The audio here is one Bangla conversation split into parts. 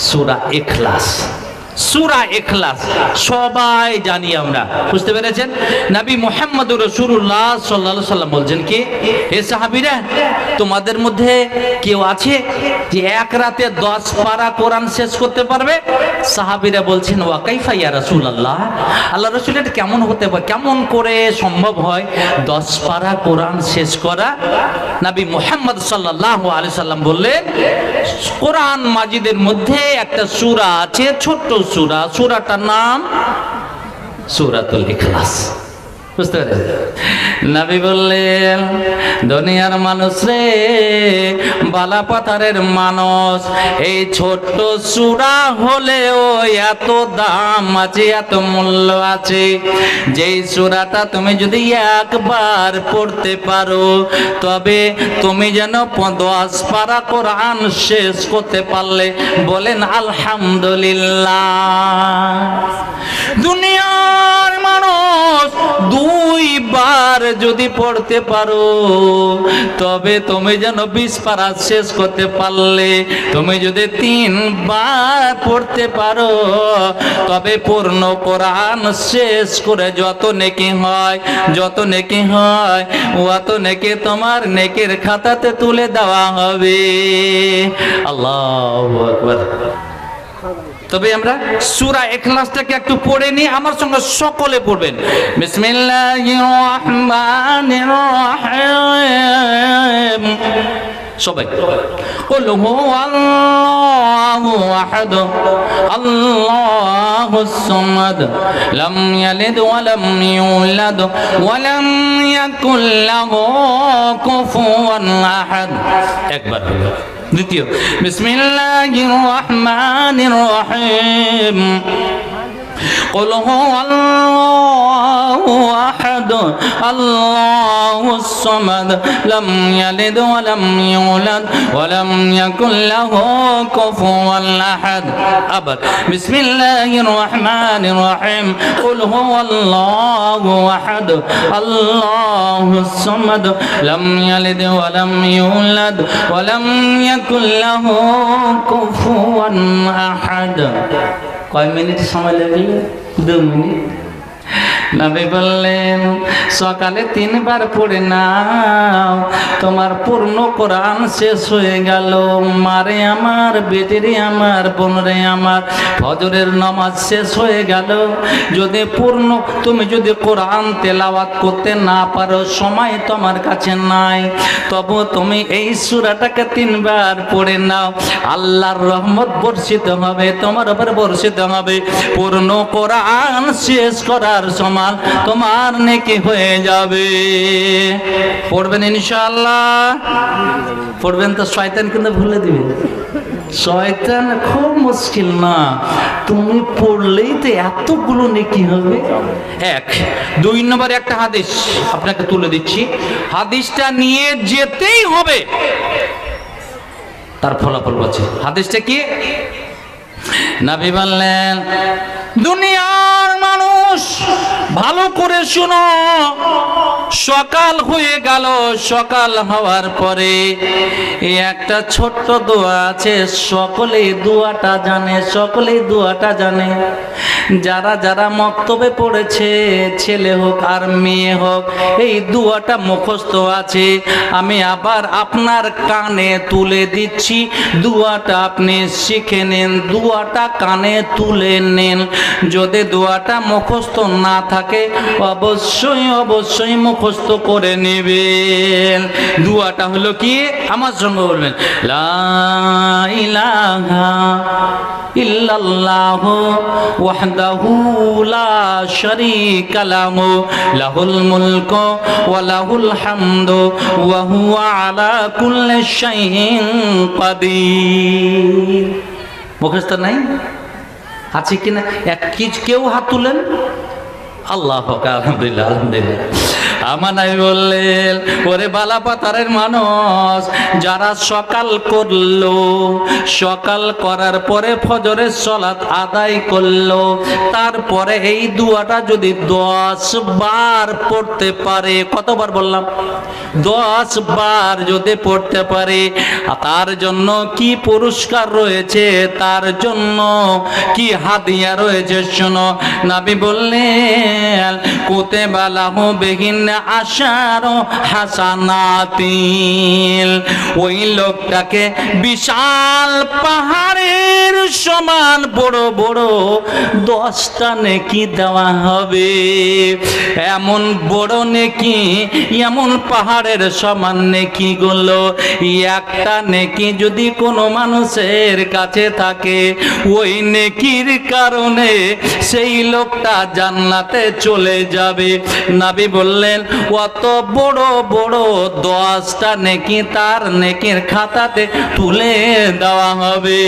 সূরা ইখলাস। সূরা ইখলাস সবাই জানি আমরা, বুঝতে পেরেছেন? নবী মুহাম্মদুর রাসূলুল্লাহ সাল্লাল্লাহু আলাইহি সাল্লাম বলছেন কি, হে সাহাবীরা, তোমাদের মধ্যে কেউ আছে যে এক রাতে 10 পারা কোরআন শেষ করতে পারবে? সাহাবীরা বলছেন, ওয়া কাইফা ইয়া রাসূলুল্লাহ, আল্লাহর রাসূল, এটা কেমন হতে পারে, কেমন করে সম্ভব হয় 10 পারা কোরআন শেষ করা? নবী মুহাম্মদ সাল্লাল্লাহু আলাইহি সাল্লাম বললেন, কোরআন মাজিদের মধ্যে একটা সূরা আছে, ছোট্ট সূরা, সূরাটার নাম সূরাতুল ইখলাস। বুঝতে পেরেছেন? নবী বললেন, দুনিয়ার মানুষ রে, বালা পাথারের মানুষ, এই ছোট্ট সূরা হলেও এত দাম আছে, এত মূল্য আছে। যেই সূরাটা তুমি যদি একবার পড়তে পারো, তবে তুমি যেন 10 পারা কোরআন শেষ করতে পারলে। বলেন আলহামদুলিল্লাহ। দুনিয়ার মানুষ 2 বার যদি পড়তে পারো, তবে তুমি যেন 20 পারা শেষ করতে পারলে। তুমি যদি 3 বার পড়তে পারো, তবে পূর্ণ কোরআন শেষ করে যত নেকি হয়, যত নেকি হয়, অত নেকি তোমার নেকির খাতাতে তুলে দেওয়া হবে। আল্লাহু আকবার। তবে আমরা সূরা ইখলাসটাকে একটু পড়ে নিই, আমার সঙ্গে সকলে পড়বেন। বিসমিল্লাহির রহমানির রহিম। সবাই কুল হুয়াল্লাহু আহাদ আল্লাহুস সামাদ লাম ইয়ালিদ ওয়া লাম ইউলাদ ওয়া লাম ইয়াকুল লাহু কুফুয়ান আহাদ। একবার হলো। দ্বিতীয়, বিসমিল্লাহির রহমানির রহিম। কুল হুয়াল্লাহু আহাদ আল্লাহুস সামাদ লাম ইয়ালিদ ওয়া লাম ইউলাদ ওয়া লাম ইয়াকুল লাহু কুফুয়ান আহাদ। আবার বিসমিল্লাহির রহমানির রহিম। কুল হুয়াল্লাহু আহাদ আল্লাহুস সামাদ লাম ইয়ালিদ ওয়া লাম ইউলাদ ওয়া লাম ইয়াকুল লাহু কুফুয়ান আহাদ। কয় মিনিট সময় লাগবে? 2 মিনিট। নবী বললেন, সকালে 3 বার পড়ে নাও, তোমার পূর্ণ কোরআন শেষ হয়ে গেল। মারে আমার, বেটিরে আমার, বোনরে আমার, ফজরের নামাজ শেষ হয়ে গেল। যদি তুমি যদি কোরআন তেলাওয়াত করতে না পারো, সময় তোমার কাছে নাই, তবু তুমি এই সূরাটাকে 3 বার পড়ে নাও। আল্লাহর রহমত বর্ষিত হবে, তোমার উপর বর্ষিত হবে। পূর্ণ কোরআন শেষ করার সময় তোমার নেকি হয়ে যাবে। পড়বেন ইনশাআল্লাহ? পড়বেন তো? শয়তান কিন্তু ভুলে দিবে। শয়তান খুব মুশকিল না, তুমি পড়লেই তো এতগুলো নেকি হবে। 2 নম্বরে একটা হাদিস আপনাকে তুলে দিচ্ছি, হাদিসটা নিয়ে যেতেই হবে, তার ফলাফল আছে। হাদিসটা কি? নবী বললেন, দুনিয়ার মানুষ ভালো করে শুনো, সকাল হয়ে গেল, সকাল হওয়ার পরে একটা ছোট্ট দোয়া আছে, সকলেই দোয়াটা জানে, সকলেই দোয়াটা জানে। যারা যারা মক্তবে পড়েছে, ছেলে হোক আর মেয়ে হোক, এই দোয়াটা মুখস্থ আছে। আমি আবার আপনার কানে তুলে দিচ্ছি, দোয়াটা আপনি শিখে নেন, দোয়াটা কানে তুলে নেন। যদি দোয়াটা মুখস্থ না থাকে, অবশ্যই অবশ্যই মুখস্থ করে নেবেন। দোয়াটা হলো কি? আমার সঙ্গে বলবেন, লা ইলাহা ইল্লাল্লাহু ওয়াহদাহু লা শারীকা লাহু লাহুল মুলকু ওয়া লাহুল হামদু ওয়া হুয়া আলা কুল্লি শাইইন কাদির। মুখস্থ নাই? আছে কিনা? কেউ হাত তুলেন। আল্লাহ, আলহামদুলিল্লাহ, আলহামদুলিল্লাহ। আমার নবী বললেন, ওরে বালাপাতারের মানুষ, যারা সকাল করলো, সকাল করার পরে ফজরের সালাত আদায় করলো, তারপরে এই দুয়াটা যদি 10 বার পড়তে পারে, কতবার বললাম? 10 বার যদি পড়তে পারে, তার জন্য কি পুরস্কার রয়েছে, তার জন্য কি হাদিয়া রয়েছে শোনো। নবী বললেন, কুতিবা লাহু বিহিন্না আশারু হাসানাতিন, ওই লোকটাকে বিশাল পাহাড়ের সমান বড় বড় 10টা নেকি দেওয়া হবে। এমন বড় নেকি, এমন পাহাড়ের সমান নেকি গুলো, একটা নেকি যদি কোনো মানুষের কাছে থাকে, ওই নেকির কারণে সেই লোকটা জান্নাতে চলে যাবে। নবী বললেন, অত বড় বড় 10টা নেকি তার নেকির খাতাতে তুলে দেওয়া হবে।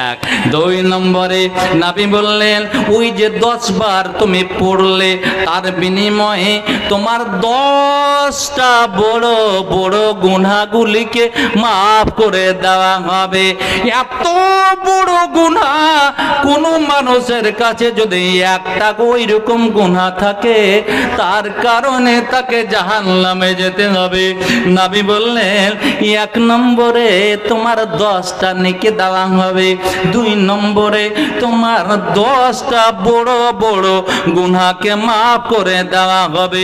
1 2 নম্বরে নবী বললেন, ওই যে 10 বার তুমি পড়লে, তার বিনিময়ে তোমার 10টা বড় বড় গুনাহগুলিকে মাফ করে দেওয়া হবে। এত বড় গুনাহ কোন মানুষের কাছে যদি একটা ওই রকম গুনাহ থাকে, তার কারণে তাকে জাহান্নামে যেতে হবে। নবী বললেন, 1 নম্বরে তোমার 10টা নেকি দেওয়া হবে, 2 নম্বরে তোমার 10টা বড় বড় গুনাহকে মাফ করে দেওয়া হবে।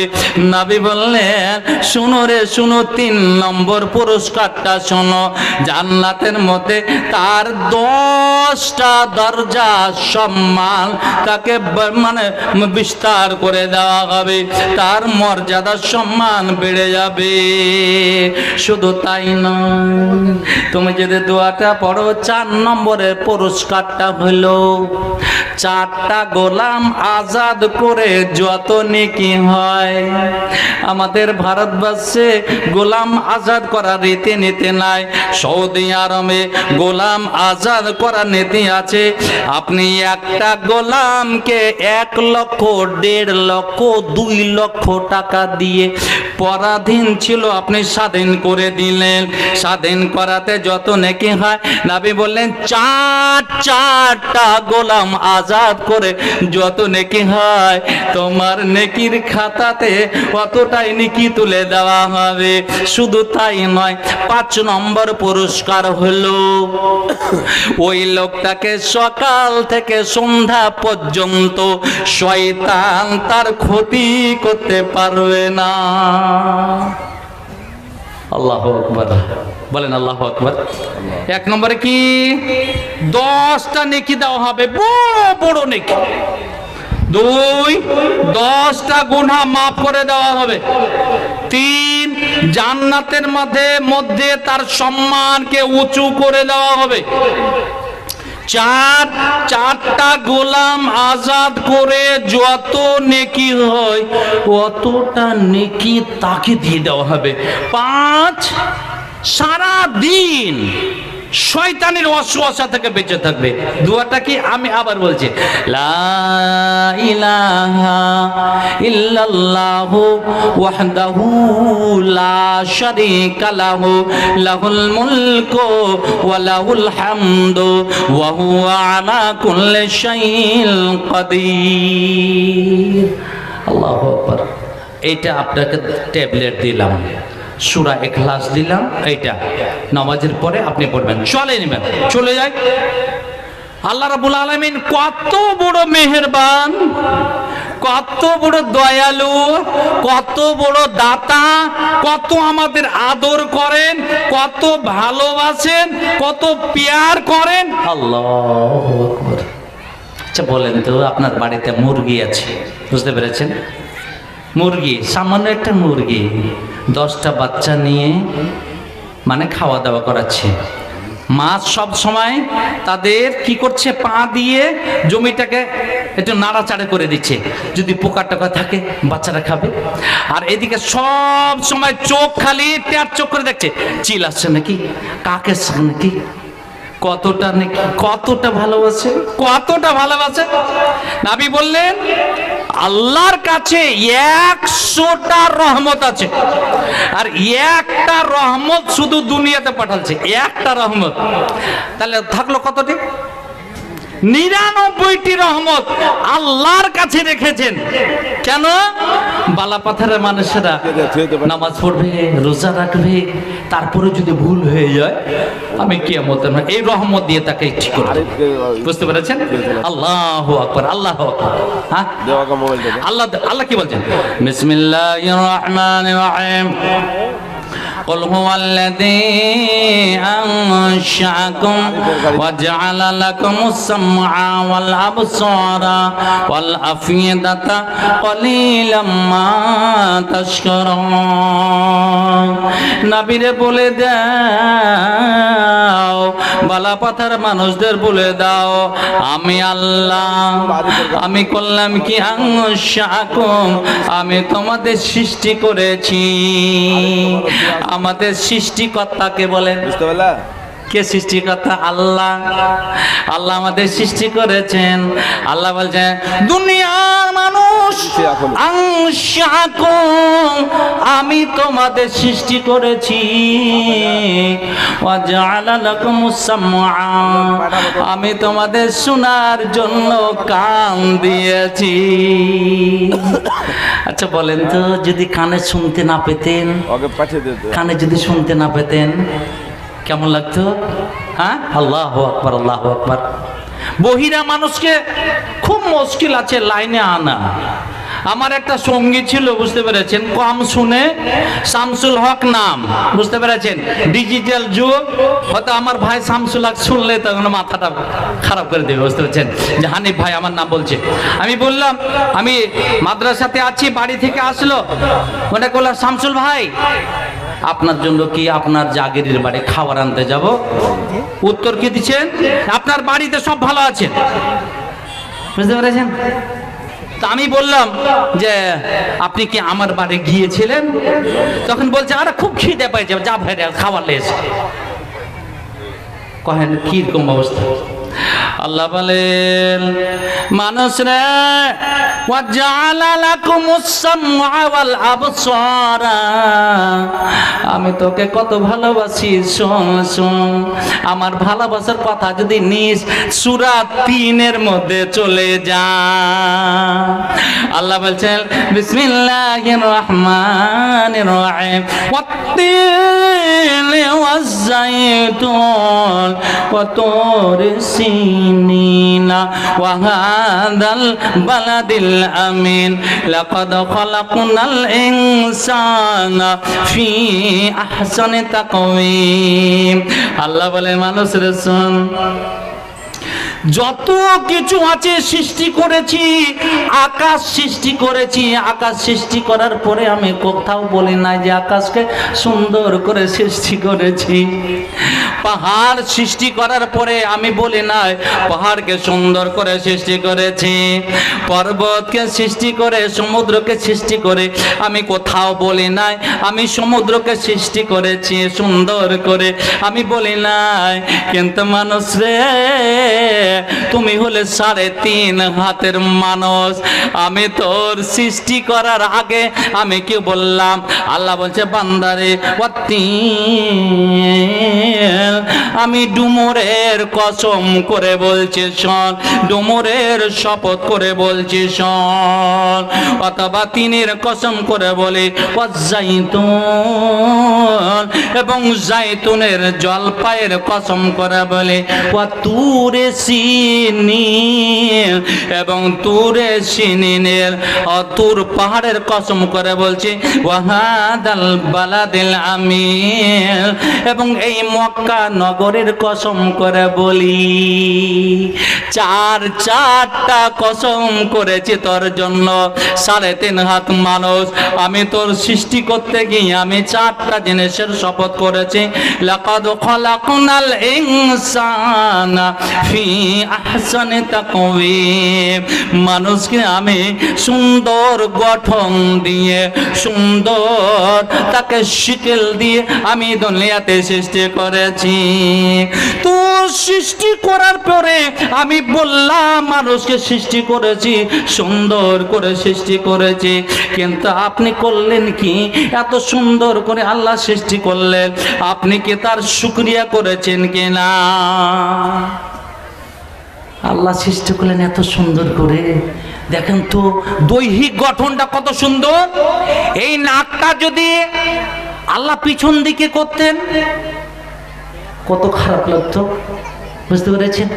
নবী বললেন, শুনো রে শুনো, 3 নম্বর পুরস্কারটা শোনো। জান্নাতের মধ্যে তার 10টা দরজা সম্মান তাকে মানে বিস্তার করে দেওয়া হবে, তার মর্যাদা সম্মান বেড়ে যাবে। শুধু তাই নয়, তুমি যদি দোয়াটা পড়ো, 4 নম্বরের পুরস্কারটা হলো 4টা গোলাম আজাদ করে যত নেকি হয়। আমাদের ভারতবর্ষে গোলাম আজাদ করার রীতিনীতি নাই, সৌদি আরবে গোলাম আজাদ করার নীতি আছে। আপনি একটা গোলামকে 1 লক্ষ, 1.5 লক্ষ, 2 লক্ষ টাকা দিয়ে পরাধীন ছিল, আপনি স্বাধীন করে দিলেন। স্বাধীন করাতে যত নেকি হয়, নবী বললেন 4টা গোলাম আজাদ করে যত নেকি হয়, তোমার নেকির খাতাতে অতটাই নেকি তুলে দেওয়া হবে। শুধু তাই নয়, 5 নম্বর পুরস্কার হলো, ওই লোকটাকে সকাল থেকে সন্ধ্যা পর্যন্ত শয়তান তার ক্ষতি করতে পারবে না। আল্লাহু আকবার, বলেন আল্লাহু আকবার। 1 নম্বরে কি 10টা নেকি দেওয়া হবে, বড় বড় নেকি। 2 10টা গুনাহ মাফ করে দেওয়া হবে। 3 জান্নাতের মধ্যে তার সম্মানকে উঁচু করে দেওয়া হবে। 4টা গোলাম আজাদ করে যত নেকি হয়, অতটা নেকি তাকে দিয়ে দেওয়া হবে। 5 সারা দিন শয়তানের ওয়াসওয়াসা থেকে বেঁচে থাকবে। দোয়াটা কি আমি আবার বলছি, লা ইলাহা ইল্লাল্লাহু ওয়াহদাহু লা শারীকা লাহু লাহুল মুলকু ওয়া লাহুল হামদু ওয়া হুয়া আলা কুল্লি শাইইন কাদির। আল্লাহু আকবার। এটা আপনাকে ট্যাবলেট দিলাম, সূরা ইখলাস দিলাম, এইটা নামাজের পরে আপনি পড়বেন। চলে নেবেন, চলে যায়। আল্লাহ রাব্বুল আলামিন কত বড় মেহেরবান, কত বড় দয়ালু, কত বড় দাতা, কত আমাদের আদর করেন, কত ভালোবাসেন, কত প্যার করেন। আল্লাহু আকবার। আচ্ছা বলেন তো, আপনার বাড়িতে মুরগি আছে, বুঝতে পেরেছেন? মুরগি, সামান্য একটা মুরগি 10টা বাচ্চা নিয়ে মানে খাওয়া দাওয়া করাচ্ছে। মাছ সব সময় তাদের কি করছে, পা দিয়ে জমিটাকে একটু নাড়াচাড়া করে দিচ্ছে, যদি পোকা টোকা থাকে বাচ্চারা খাবে। আর এদিকে সব সময় চোখ খালি ট্যাপ চোখ করে দেখছে, চিল আসছে নাকি, কাকের নাকি, কতটা নাকি, কতটা ভালোবাসে, কতটা ভালোবাসে। নবী বললেন, আল্লাহর কাছে 100টা রহমত আছে, আর একটা রহমত শুধু দুনিয়াতে পাঠাচ্ছে, একটা রহমত। তাহলে থাকলো কতটি? 99টি রহমত আল্লাহর কাছে রেখেছেন। কেন? বালাপাথারের মানুষেরা নামাজ পড়বে, রোজা রাখবে, তারপরে যদি ভুল হয়ে যায় আমি কিয়ামতের মাঠে এই রহমত দিয়ে তাকে ঠিক করব। বুঝতে পেরেছেন? আল্লাহু আকবার, আল্লাহু আকবার। হ্যাঁ, আল্লাহ আল্লাহ কি বলছেন? বিসমিল্লাহির রহমানির রহিম। قل هو الذي أنشأكم وجعل لكم السمع والأبصار والأفئدة قليلا ما تشكرون। নবীরে বলে দাও, বালাপাথার মানুষদের বলে দাও, আমি আল্লাহ, আমি করলাম কি? আনশাকুম, আমি তোমাদের সৃষ্টি করেছি। আমাদের সৃষ্টিকর্তাকে বলেন। বুঝতে পারলা? কে সৃষ্টিকর্তা? আল্লাহ। আল্লাহ আমাদের সৃষ্টি করেছেন। আল্লাহ বলছেন দুনিয়ার মানুষ, আনশাকুম, আমি তোমাদের সৃষ্টি করেছি। ওয়া জাআলা লাকুমুস সামআ, আমি তোমাদের শোনার জন্য কান দিয়েছি। আচ্ছা বলেন তো, যদি কানে শুনতে না পেতেন, কানে যদি শুনতে না পেতেন কেমন লাগতো? হ্যাঁ, আল্লাহু আকবার, আল্লাহু আকবার। বহিরা মানুষকে খুব মুশকিল আছে লাইনে আনা। আমার একটা সঙ্গী ছিল, বুঝতে পেরেছেন, কম শুনে, শামসুল হক নাম, বুঝতে পেরেছেন, ডিজিটাল যুগ। হয়তো আমার ভাই শামসুল হক শুনলে তখন মাথাটা খারাপ করে দেবে, বুঝতে পেরেছেন, যে হানিফ ভাই আমার নাম বলছে। আমি বললাম আমি মাদ্রাসাতে আছি, বাড়ি থেকে আসলো, মনে করলাম শামসুল ভাই আপনার জন্য কি আপনার জাগিরের বাড়ি খাবার আনতে যাব? উত্তর কি দিচ্ছেন? আপনার বাড়িতে সব ভালো আছে, বুঝতে পেরেছেন? তা আমি বললাম যে আপনি কি আমার বাড়ি গিয়েছিলেন? তখন বলছে আরে খুব খিদে পাইছে, যা ভাই খাবার লেছে। কহেন কিরকম অবস্থা? আল্লাহ বলেন মানুষ রে, ওয়া জাআলা লাকুমুস সামআ ওয়াল আবসারা, আমি তোকে কত ভালোবাসি, শোন শোন। আমার ভালোবাসার কথা যদি নিস, সূরা 3-এর মধ্যে চলে যা। আল্লাহ বলছেন বিসমিল্লাহির রহমানির রহিম, ওয়াত-তিনি ওয়াজ-যাইতুন ওয়া তুরি সিনিনা ওয়া হাদাল বালাদিল আমিন লাকাদ খালাকনাল ইনসানা ফি আহসানি তাকওয়িম। আল্লাহ বলেন মানুষের শোন, যত কিছু আছে সৃষ্টি করেছি, আকাশ সৃষ্টি করেছি। আকাশ সৃষ্টি করার পরে আমি কোথাও বলি না যে আকাশকে সুন্দর করে সৃষ্টি করেছি। পাহাড় সৃষ্টি করার পরে আমি বলি নাই পাহাড়কে সুন্দর করে সৃষ্টি করেছি। পর্বতকে সৃষ্টি করে, সমুদ্রকে সৃষ্টি করে আমি কোথাও বলি নাই আমি সমুদ্রকে সৃষ্টি করেছি সুন্দর করে, আমি বলি নাই। কিন্তু মানুষ রে, তুমি হলে 3.5 হাতের মানুষ। আমি তোর সৃষ্টি করার আগে আমি কি বললাম? আল্লাহ বলছে বান্দারে, আমি ডুমুরের কসম করে বলছি শোন, ডুমুরের শপথ করে বলছি শোন, অথবা তিনের কসম করে বলি, ওয়াজাইতুন, এবং জাইতুনের জলপাইয়ের কসম করে বলি, ওয়া তুরে সিনিন, এবং তুরে সিনিনের তুর পাহাড়ের কসম করে বলছি, ওয়াহাদাল বালাদিল আমিন, এবং এই মক্কা নগরের কসম করে বলি। চারটা কসম করেছি তোর জন্য। 3.5 হাত মানুষ আমি তোর সৃষ্টি করতে গিয়ে আমি 4টা জিনিসের শপথ করেছি। লাকাদ খালাকনাল ইনসানা ফি আহসানি তাকওয়িম, মানুষকে আমি সুন্দর গঠন দিয়ে, সুন্দর তাকে শিকল দিয়ে আমি দুনিয়াতে সৃষ্টি করেছি। তো সৃষ্টি করার পরে আমি বললাম মানুষকে সৃষ্টি করেছি, সুন্দর করে সৃষ্টি করেছি, কিন্তু আপনি করলেন কি? এত সুন্দর করে আল্লাহ সৃষ্টি করলেন, আপনি কি তার শুকরিয়া করেছেন কিনা? আল্লাহ সৃষ্টি করলেন এত সুন্দর করে, দেখেন তো দৈহিক গঠনটা কত সুন্দর। এই নাকটা যদি আল্লাহ পিছন দিকে করতেন কত খারাপ লাগতো, বুঝতে পেরেছেন?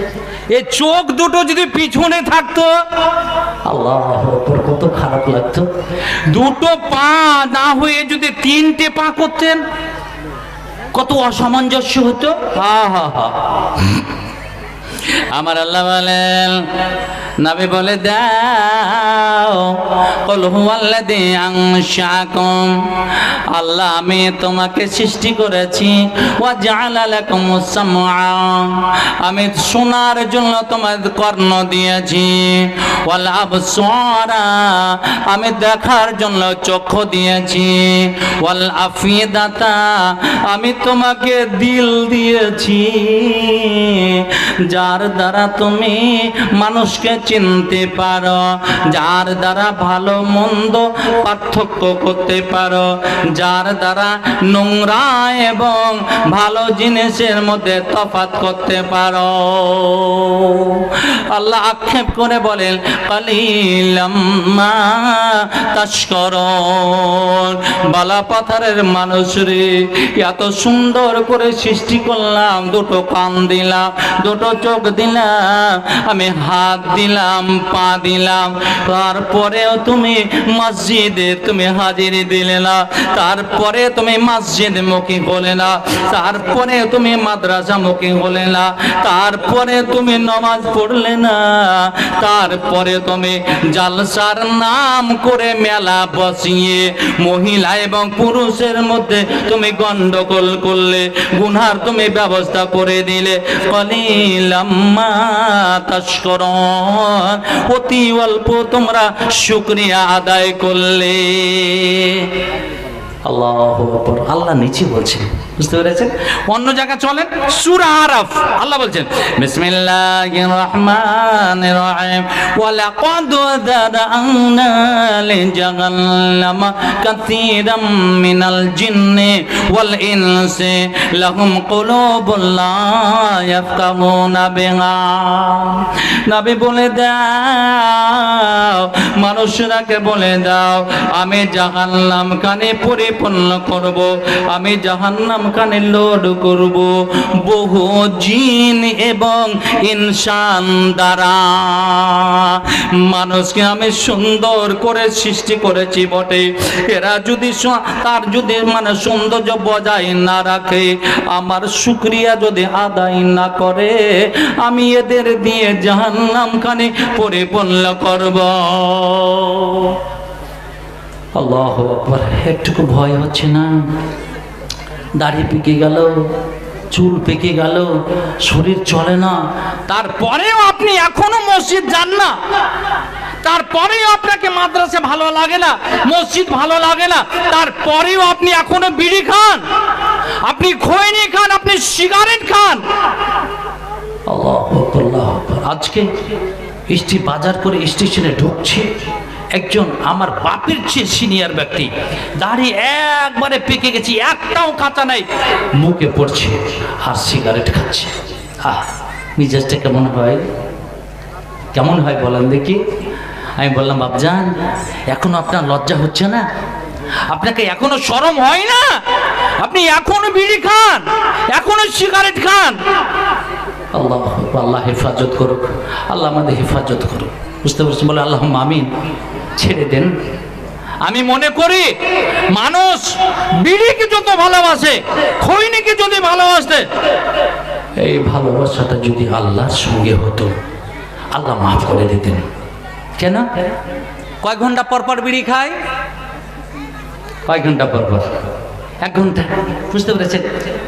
এই চোখ দুটো যদি পিছনে থাকতো, আল্লাহু আকবার, কত খারাপ লাগতো। দুটো পা না হয়ে যদি তিনটে পা করতেন কত অসামঞ্জস্য হতো। আমার আল্লাহ বলেন, নবী বলে দাও, কুল হুয়াল্লাযী আনশাকুম, আল্লাহ আমি তোমাকে সৃষ্টি করেছি, ওয়া জাআলা লাকুমুস সামআ, আমি শোনার জন্য তোমাদের কর্ণ দিয়েছি, ওয়াল আবসারা, আমি দেখার জন্য চক্ষু দিয়েছি, ওয়াল আফিদাতা, আমি তোমাকে দিল দিয়েছি, যার দ্বারা তুমি মানুষকে চিনতে পারো, যার দ্বারা ভালো মন্দ পার্থক্য করতে পারো, যার দ্বারা নোংরা এবং ভালো জিনিসের মধ্যে তফাৎ করতে পারো। আল্লাহ আক্ষেপ করে বলেন, কালিলাম মা তাশকুরুন, বালা পাথরের মানুষ রে, এত সুন্দর করে সৃষ্টি করলাম, দুটো কান দিলাম, দুটো চোখ দিলাম, আমি হাত দিলাম, পা দিলাম, তারপরেও তুমি মসজিদে তুমি হাজিরি দিলে না, তারপরে তুমি মসজিদ মুখী হলে না, তারপরে তুমি মাদ্রাসা মুখী হলে না, তারপরে তুমি নামাজ পড়লে না, তারপরে তুমি জালসার নাম করে মেলা বসিয়ে মহিলা এবং পুরুষের মধ্যে তুমি গন্ডগোল করলে, গুনার তুমি ব্যবস্থা করে দিলে। কালিলাম মা তাশকুরুন, অতি অল্প তোমরা শুকরিয়া আদায় করলে। আল্লাহু আকবার। আল্লাহ নিচে বলছেন, বুঝতে পেরেছেন? অন্য জায়গা চলেন, সূরা আরাফ আল্লাহ বলছেন, বিসমিল্লাহির রহমানির রহিম, ওয়া লাকাদ যারানা লিজাহান্নামা কাসীরাম মিনাল জিন্নি ওয়াল ইনসি লাহুম কুলুবুন লা ইয়াফকাহুনা বিহা। নবী বলে দাও, মানুষরাকে বলে দাও, আমি জাহান্নাম কানে পরিপূর্ণ করব, আমি জাহান্নাম কানে লোড করব বহু জিন এবং ইনসান দ্বারা। মানুষকে আমি সুন্দর করে সৃষ্টি করেছি বটে, এরা যদি তার যদি মানে সৌন্দর্য বজায় না রাখে, আমার শুকরিয়া যদি আদায় না করে, আমি এদের দিয়ে জাহান্নাম কানে পরিপূর্ণ করব। আল্লাহু আকবার। একটুকু ভয় হচ্ছে না? দাড়ি পেকে গেল, চুল পেকে গেল, শরীর চলে না, তারপরেও আপনি এখনো মসজিদ যান না, তারপরেও আপনাকে মাদ্রাসা ভালো লাগে না, মসজিদ ভালো লাগে না, তারপরেও আপনি এখনো বিড়ি খান, আপনি খৈনি খান, আপনি সিগারেট খান। আল্লাহু আকবার। আজকে বাজার করে স্টেশনে ঢুকছে একজন আমার বাপের চেয়ে সিনিয়র ব্যক্তি, দাড়ি একবারে পেকে গেছে, একটাও কাঁচা নাই, মুখে পড়ছে আর সিগারেট খাচ্ছে। মিজাজটা কেমন হয়? কেমন হয় বলেন দেখি? আমি বললাম, বাপজান এখনো আপনার লজ্জা হচ্ছে না? আপনাকে এখনো শরম হয় না? আপনি এখনো বিড়ি খান, এখনো সিগারেট খান। আল্লাহ আল্লাহ হেফাজত করুক, আল্লাহ আমাদের হেফাজত করুক, বুঝতে পারছেন? বলে আল্লাহ আমিন। ছেড়ে দেন। আমি মনে করি মানুষ বিড়িকে যত ভালোবাসে, খৈনিকে যদি ভালোবাসে, এই ভালোবাসাটা যদি আল্লাহর সঙ্গে হতো, আল্লাহ মাফ করে দিতেন। কেন? কয় ঘন্টা পর পর বিড়ি খায়? কয় ঘন্টা পর পর? 1 ঘন্টা, বুঝতে পেরেছেন?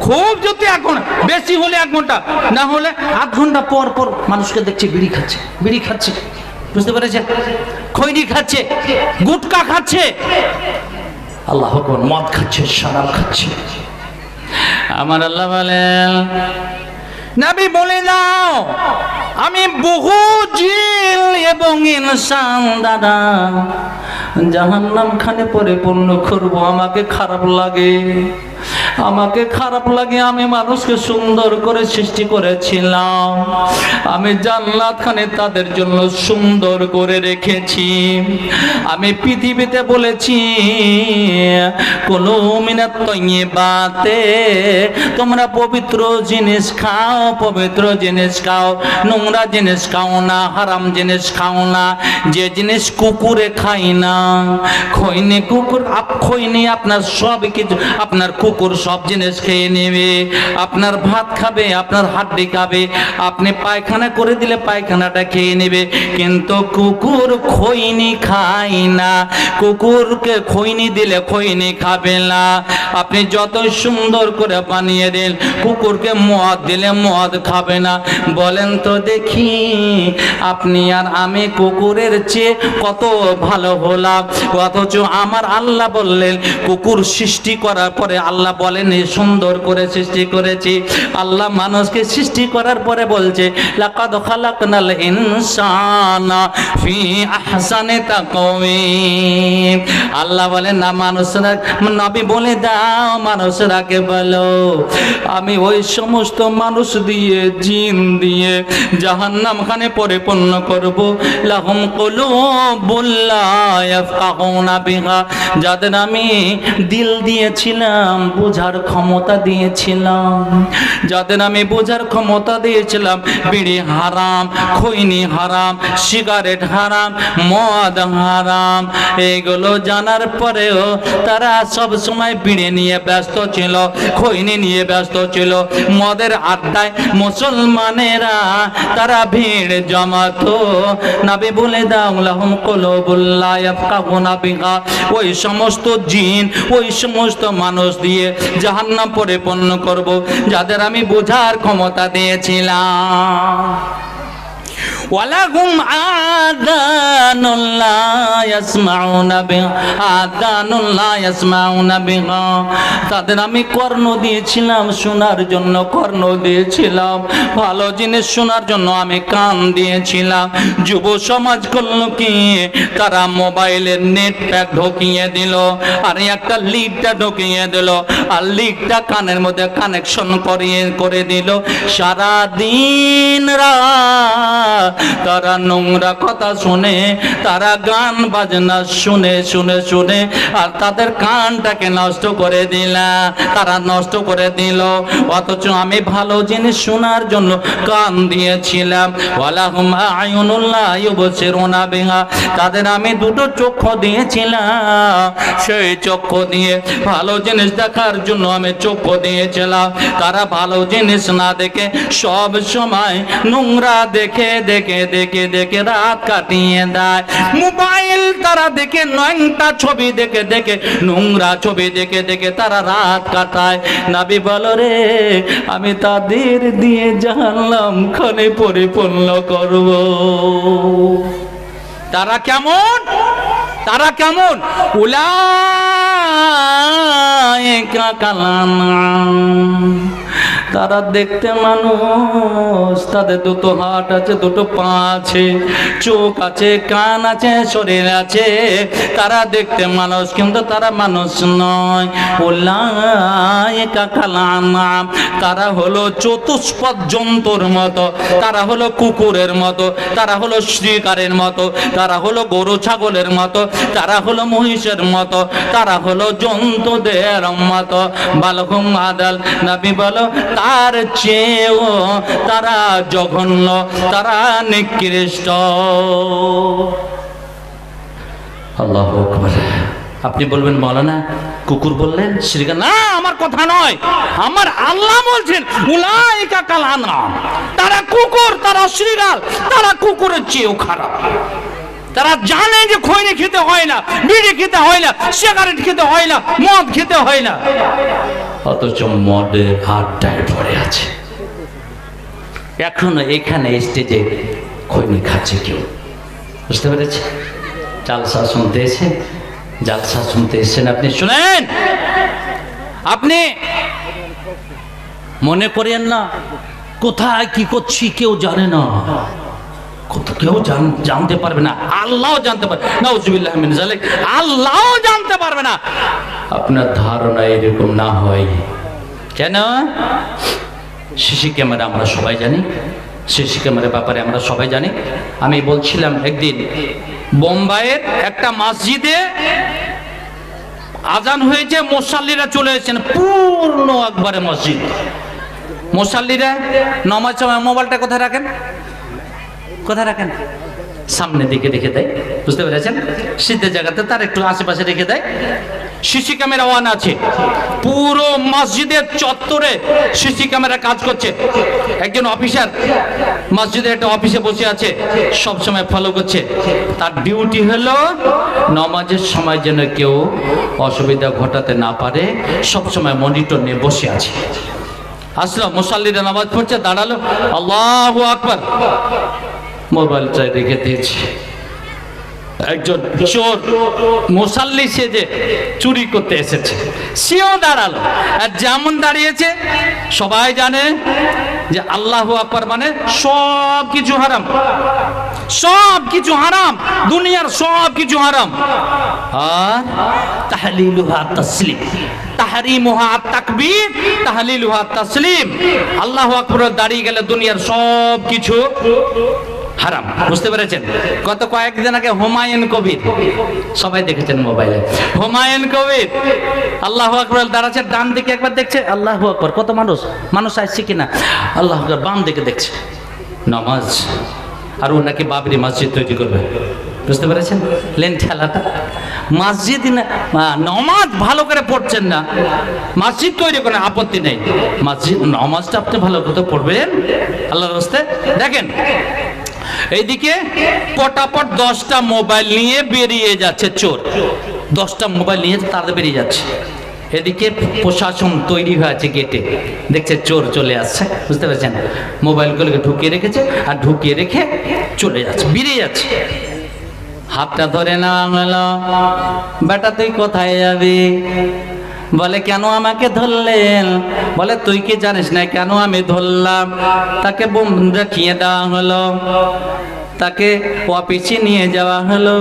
খুব যদি 1 ঘন্টা, বেশি হলে 1 ঘন্টা, না হলে 8 ঘন্টা পর পর মানুষকে দেখছে বিড়ি খাচ্ছে, বিড়ি খাচ্ছে, বুঝতে পেরেছেন? খৈনি খাচ্ছে, গুটকা খাচ্ছে, আল্লাহ আকবার, মদ খাচ্ছে, শরাব খাচ্ছে। আমার আল্লাহ বলেন, নবী বলে দাও আমি বহু জিন এবং ইনসান দ্বারা জাহান্নাম খানে পরিপূর্ণ করব। আমাকে খারাপ লাগে, আমাকে খারাপ লাগে। আমি মানুষকে সুন্দর করে সৃষ্টি করেছিলাম, আমি জান্নাত খানে তাদের জন্য সুন্দর করে রেখেছি। আমি পৃথিবীতে বলেছি কুলু মিনাত তাইয়্যিবাতে, তোমরা পবিত্র জিনিস খাও, পবিত্র জিনিস খাও, নোংরা জিনিস খাও না, হারাম জিনিস খাও না। যে জিনিস কুকুরে খাই না, খৈনি কুকুর খৈনি আপনার সব কিছু, আপনার কুকুর সব জিনিস খেয়ে নেবে, আপনার ভাত খাবে, আপনার হাড্ডি খাবে, আপনি পায়খানা করে দিলে পায়খানাটা খেয়ে নেবে, কিন্তু কুকুর খৈনি খায় না। কুকুরকে খৈনি দিলে খৈনি খাবে না। আপনি যত সুন্দর করে বানিয়ে দেন, কুকুরকে মদ দিলে মদ খাবে না। বলেন তো দেখি, আপনি আর আমি কুকুরের চেয়ে কত ভালো হলাম? অথচ আমার আল্লাহ বললেন, কুকুর সৃষ্টি করার পরে আল্লাহ বলেন সুন্দর করে সৃষ্টি করেছি। আল্লাহ মানুষকে সৃষ্টি করার পরে বলছে লাকাদ খালাকনাল ইনসানা ফি আহসানি তাকওয়িম। আল্লাহ বলেন না, মানুষরা, নবী বলে দাও মানুষরাকে বলো আমি ওই সমস্ত মানুষ দিয়ে, জিন দিয়ে জাহান্নাম খানে পরিপূর্ণ করব। লাহুম কুলুবুন লা ইয়াফকাহুনা বিহা, যাদের আমি দিল দিয়েছিলাম, বোঝার ক্ষমতা দিয়েছিলাম, যাদের আমি বোঝার ক্ষমতা দিয়েছিলাম। বিড়ি হারাম, খৈনি হারাম, সিগারেট হারাম, মদ হারাম, এইগুলো জানার পরেও তারা সব সময় বিড়ি নিয়ে ব্যস্ত ছিল, খৈনি নিয়ে ব্যস্ত ছিল। মদের আড্ডায় মুসলমানেরা তারা ভিড় জমাতো। নবী বলে দাও লাহুম কুলুবুন লা ইয়াফকাহুনা বিহা, ওই সমস্ত জিন, ওই সমস্ত মানুষ দিয়ে জাহান্নাম পরিপূর্ণ করব, যাদের আমি বোঝার ক্ষমতা দিয়েছিলাম। ওয়ালাহুম আযানুন লা ইয়াসমাউনা বিহা, আযানুন লা ইয়াসমাউনা বিহা, তাদের আমি কর্ণ দিয়েছিলাম, শোনার জন্য কর্ণ দিয়েছিলাম, ভালো জিনিস শোনার জন্য আমি কান দিয়েছিলাম। যুব সমাজ করল কি, তারা মোবাইলের নেট প্যাক ঢুকিয়ে দিল, আর একটা লিডটা ঢুকিয়ে দিল, আর লিডটা কানের মধ্যে কানেকশন করে দিল। সারা দিন রাত তারা নোংরা কথা শুনে, তারা গান বাজনা শুনে শুনে শুনে, আর তাদের কানটাকে নষ্ট করে দিলা, তারা নষ্ট করে দিল। অথচ আমি ভালো জিনিস শোনার জন্য কান দিয়েছিলাম। ওয়ালাহুম আ'য়ুনুন লা ইউবসিরুনা বিহা, তাদের আমি দুটো চক্ষু দিয়েছিলাম, সেই চক্ষু দিয়ে ভালো জিনিস দেখার জন্য আমি চক্ষু দিয়েছিলাম। তারা ভালো জিনিস না দেখে সব সময় নোংরা দেখে দেখে দেখে দেখে রাত কাটিয়ে দেয়। মোবাইল তারা দেখে, নয়টা ছবি দেখে দেখে, নোংরা ছবি দেখে দেখে তারা রাত কাটায়। নবী বলো রে, আমি তাদের দিয়ে জাহান্নাম খানে পরিপূর্ণ করব। তারা কেমন? তারা কেমন? উলাইকা কালানাম, তারা দেখতে মানুষ, তাদের দুটো হাত আছে, দুটো পা আছে, চোখ আছে, কান আছে, শরীর আছে, তারা দেখতে মানুষ কিন্তু তারা মানুষ নয়। উলাইকা কালানাম, তারা হলো চতুষ্পদ জন্তুর মতো, তারা হলো কুকুরের মতো, তারা হলো শিকারের মতো, তারা হলো গরু ছাগলের মতো, তারা হলো মহিষের মতো, তারা হলো জন্তুদের মতো। বালহুম আদাল, নবী বলো তার চেয়েও তারা জঘন্য, তারা নিকৃষ্ট। আল্লাহু আকবার। আপনি বলবেন মাওলানা কুকুর বললেন, শ্রীকা না, আমার কথা নয়, আমার আল্লাহ বলছেন উলাইকা কালানাম, তারা কুকুর, তারা শ্রীগাল, তারা কুকুরের চেয়েও খারাপ। তারা জানে যে খৈনি খেতে হয় না, বিড়ি খেতে হয় না, সিগারেট খেতে হয় না, মদ খেতে হয় না, অথচ মদের আড্ডায় পড়ে আছে। এখনো এখানে স্টেজে খৈনি খাচ্ছে কেউ, বুঝতে পেরেছে? জালসা শুনতে এসেছেন, জালসা শুনতে এসেছেন, আপনি শুনেন, আপনি মনে করেন না কোথায় কি করছি কেউ জানে না, কেউ জানতে পারবে না, আল্লাহ জানতে পারবে না। নাউজুবিল্লাহ মিন যালিক, আল্লাহ জানতে পারবে না। আপনার ধারণা এরকম না হয় কেন? সিসি ক্যামেরা আমরা সবাই জানি, সিসি ক্যামেরার ব্যাপারে আমরা সবাই জানি। আমি বলছিলাম একদিন বোম্বাইয়ের একটা মসজিদে আজান হয়েছে, মুসাল্লিরা চলে এসেছেন, পূর্ণ একবারে মসজিদ। মুসাল্লিরা নামাজ সময় মোবাইলটা কোথায় রাখেন? কোথায় রাখেন? সামনে দিকে রেখে দেয়, বুঝতে পেরেছেন? সিদ্ধ জায়গাতে তার একটু আশেপাশে রেখে দেয়। সিসি ক্যামেরা ওয়ান আছে, পুরো মসজিদের চত্বরে সিসি ক্যামেরা কাজ করছে। একজন অফিসার মসজিদের একটা অফিসে বসে আছে, সব সময় ফলো করছে। তার ডিউটি হলো নামাজের সময় যেন কেউ অসুবিধা ঘটাতে না পারে, সব সময় মনিটর নিয়ে বসে আছে। আসলো মুসাল্লিরা নামাজ পড়ছে, দাঁড়ালো, আল্লাহু আকবার, মোবাইলটা রেখে দিয়েছে। একজন চোর মুসাল্লি সেজে চুরি করতে এসেছে, সেও দাঁড়ালো। আর যেমন দাঁড়িয়েছে সবাই জানে যে আল্লাহু আকবার মানে সব কিছু হারাম, সব কিছু হারাম, দুনিয়ার সব কিছু হারাম। আর তাহলিলুহা তাসলিম, তাহরিমুহা তাকবীর, তাহলিলুহা তাসলিম। আল্লাহু আকবার দাঁড়িয়ে গেলে দুনিয়ার সব কিছু হারাম, বুঝতে পেরেছেন? গত কয়েকদিন আগে হুমায়ুন কবির, সবাই দেখেছেন মোবাইলে, হুমায়ুন কবির আল্লাহু আকবার দাঁড়াচ্ছে, ডান দিকে একবার দেখছে, আল্লাহু আকবার, কত মানুষ আসছে কিনা, আল্লাহু আকবার, বাম দিকে দেখছে, নামাজ। আর ও নাকি বাবরি মসজিদ তৈরি করবে, বুঝতে পেরেছেন? লেন ঠেলাটা, মসজিদ নামাজ ভালো করে পড়ছেন না, মসজিদ তৈরি করেন, আপত্তি নেই, মসজিদ নামাজটা আপনি ভালো করে পড়বেন আল্লাহর রাস্তায়। দেখেন এইদিকে পটাপট 10টা মোবাইল নিয়ে বেরিয়ে যাচ্ছে চোর, 10টা মোবাইল নিয়ে তারা বেরিয়ে যাচ্ছে। এদিকে প্রশাসন তৈরি হয়েছে গেটে, দেখছে চোর চলে আসছে, বুঝতে পেরেছেন? মোবাইলগুলোকে ঢুকিয়ে রেখেছে, আর ঢুকিয়ে রেখে চলে যাচ্ছে, বেরিয়ে যাচ্ছে। হাতটা ধরে নেওয়া হলো, বেটা তুই কোথায় যাবি? বলে কেন আমাকে ধরলেন? বলে তুই কি জানিস না কেন আমি ধরলাম? তাকে বোম দেখিয়ে দেওয়া হলো, তাকে অফিসে নিয়ে যাওয়া হলো,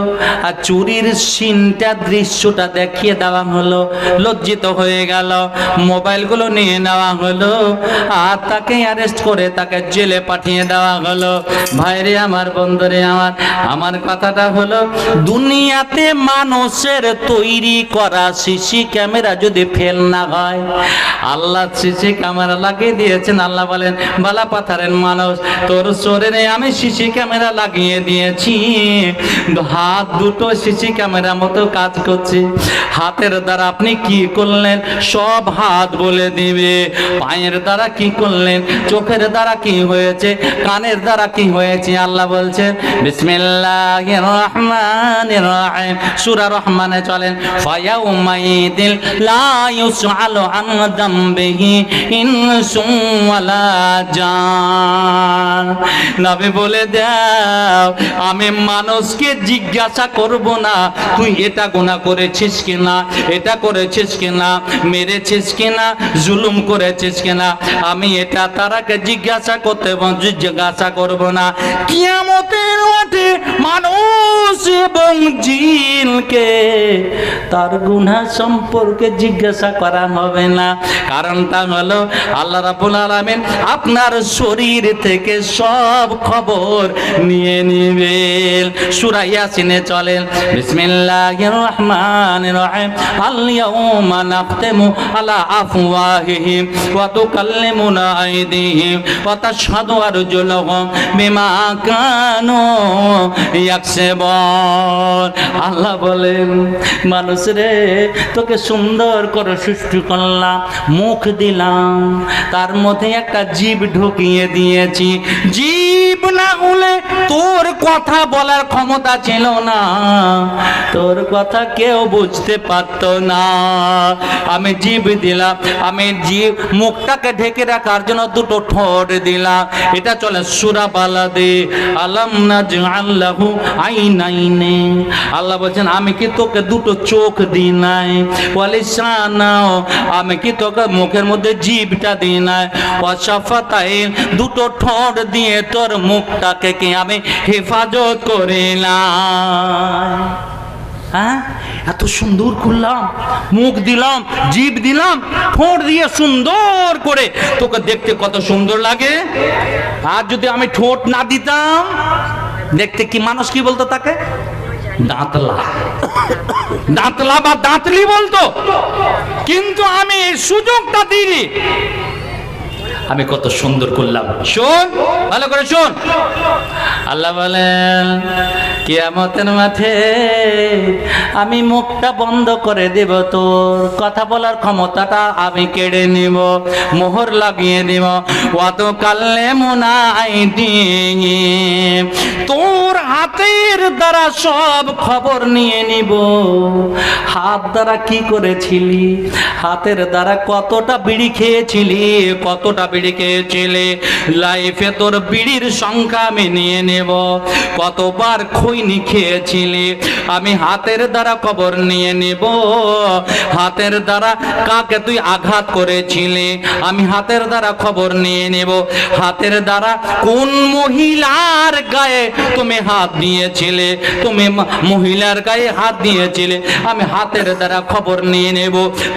আর চুরির সিনটা দৃশ্যটা দেখিয়ে দেওয়া হলো। লজ্জিত হয়ে গেল, মোবাইলগুলো নিয়ে নেওয়া হলো, আর তাকে অ্যারেস্ট করে তাকে জেলে পাঠিয়ে দেওয়া হলো। ভাইরে আমার, বন্ধুরে আমার কথাটা হলো, দুনিয়াতে মানুষের তৈরি করা সিসি ক্যামেরা যদি ফেল না হয়, আল্লাহ সিসি ক্যামেরা লাগিয়ে দিয়েছেন। আল্লাহ বলেন, বালা পাথারের মানুষ, তোর শরীরে আমি সিসি ক্যামেরা লাগিয়ে দিয়েছি। হাত দুটো সিসি ক্যামেরা মতো কাজ করছে। হাতের দ্বারা আপনি কি করলেন সব হাত বলে দিবে, পায়ের দ্বারা কি করলেন, চোখের দ্বারা কি হয়েছে, কানের দ্বারা কি হয়েছে। আল্লাহ বলছেন বিসমিল্লাহির রহমানির রহিম, সূরা রহমানে চলেন, ফায়াউমাইদিল লা ইউসআলু আন যামবিহি ইনসুন ওয়ালা জান। নবী বলে দাও, আমি মানুষকে জিজ্ঞাসা করব না তুই এটা গুনাহ করেছিস কিনা, এটা করেছিস কিনা, মেরেছিস কিনা, জুলুম করেছিস কিনা, আমি এটা তারাকে জিজ্ঞাসা করব না। কিয়ামতের মাঠে মানুষ এবং জিনকে তার গুনাহ সম্পর্কে জিজ্ঞাসা করা হবে না। কারণটা হলো আল্লাহ রাব্বুল আলামিন আপনার শরীর থেকে সব খবর নিয়ে নিবেন। সূরা ইয়াসিনে চলেন, বিসমিল্লাহির রহমানির রহিম, আল ইয়াউমা নাখতিমু আলা আফওয়াহিহিম ওয়া তুকাল্লিমুনা আইদিহিম ওয়া তাশহাদু আরজুলুহুম বিমা কানু ইয়াকসিবুন। আল্লাহ বলেন, মানুষ রে, তোকে সুন্দর করে সৃষ্টি করলাম, মুখ দিলাম, তার মধ্যে একটা জীব ঢুকিয়ে দিয়েছি। জীব না হলে তোর কথা বলার ক্ষমতা ছিল না, তোর কথা কেউ বুঝতে পারত না। আমি জিভ দিলাম, আমি জিভ মুখটাকে ঢেকে রাখার জন্য দুটো ঠোঁট দিলাম। এটা চলে সূরা বালাদে, আলাম নাজআল লাহু আইনাইনি। আল্লাহ বলছেন আমি কি তোকে দুটো চোখ দিই নাই? ওয়ালিসানাও, আমি কি তোকে মুখের মধ্যে জিভটা দিই নাই? ওয়াশাফাতাইন, দুটো ঠোঁট দিয়ে তোর মুখটাকে কি আমি হেফাজত করিলাম। হ্যাঁ, এত সুন্দর করলাম, মুখ দিলাম, জিভ দিলাম, ঠোঁট দিয়ে সুন্দর করে তোকে দেখতে কত সুন্দর লাগে। আর যদি আমি ঠোঁট না দিতাম, দেখতে কি মানুষ কি বলতো তাকে? দাঁতলা, দাঁতলা বা দাঁতলি বলতো। কিন্তু আমি এই সুযোগটা দিই, আমি কত সুন্দর করলাম। শোন, ভালো করে শোন। আল্লাহ বলেন কিয়ামতের মাঠে আমি মুখটা বন্ধ করে দেব, তোর কথা বলার ক্ষমতাটা আমি কেড়ে নিব, মোহর লাগিয়ে দিব। ওয়াত কাল্লে মুনাইদি, তোর হাতের দ্বারা সব খবর নিয়ে নিব। হাত দ্বারা কি করেছিলি, হাতের দ্বারা কতটা বিড়ি খেয়েছিলি, কতটা বিড়ি খেয়েছিলে, লাইফে তোর বিড়ির সংখ্যা আমি নিয়ে নেব। কতবার খৈনি খেয়েছিলি, আমি হাতের দ্বারা খবর নিয়ে নেব। হাতের দ্বারা কাকে তুই আঘাত করেছিলি, আমি হাতের দ্বারা খবর নিয়ে নেব। হাতের দ্বারা কোন মহিলার গায়ে তুমি হাত দিয়েছিলে, তুমি মহিলার গায়ে হাত দিয়েছিলে, আমি হাতের দ্বারা খবর নিয়ে নেব।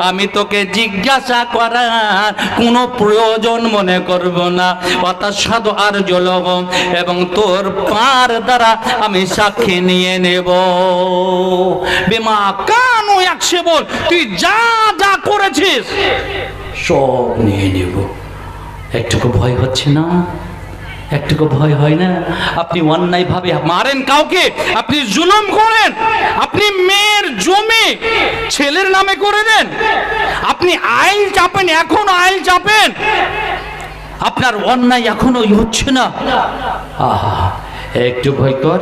আমি তোকে জিজ্ঞাসা করার কোনো প্রয়োজন মনে করব না। অতাসাদু আর জলগম, এবং তোর পার দ্বারা আমি সাক্ষী নিয়ে নেব। বিমা কানু ইয়াকসিবুন, তুই যা যা করেছিস সব নিয়ে নেব। একটুকু ভয় হচ্ছে না? একটুকু ভয় হয় না? আপনি অন্যায় ভাবে মারেন কাউকে, আপনি জুলুম করেন, আপনি মেয়ের জমি ছেলের নামে করে দেন, আপনি আইল চাপেন, এখনো আইল চাপেন, আপনার অন্যায় এখনো হচ্ছে না। আহা, একটু ভয় কর,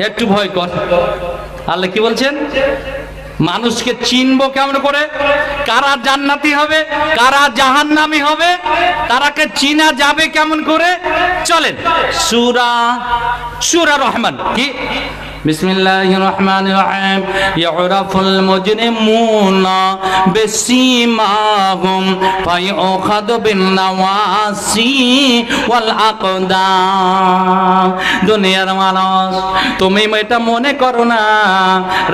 একটু ভয় কর। আল্লাহ কি বলছেন? মানুষকে চিনবো কেমন করে? কারা জান্নাতি হবে, কারা জাহান্নামী হবে, তারাকে চিনা যাবে কেমন করে? চলেন সূরা রহমান কি বিসমিল্লাহির রহমানির রহিম। ইয়ারাফুল মুজরিমুনা বিসীমাহুম ফায়ুখাযু বিন নাওয়াসি ওয়াল আকদাম। দুনিয়ার মানুষ, তুমি এটা মনে করো না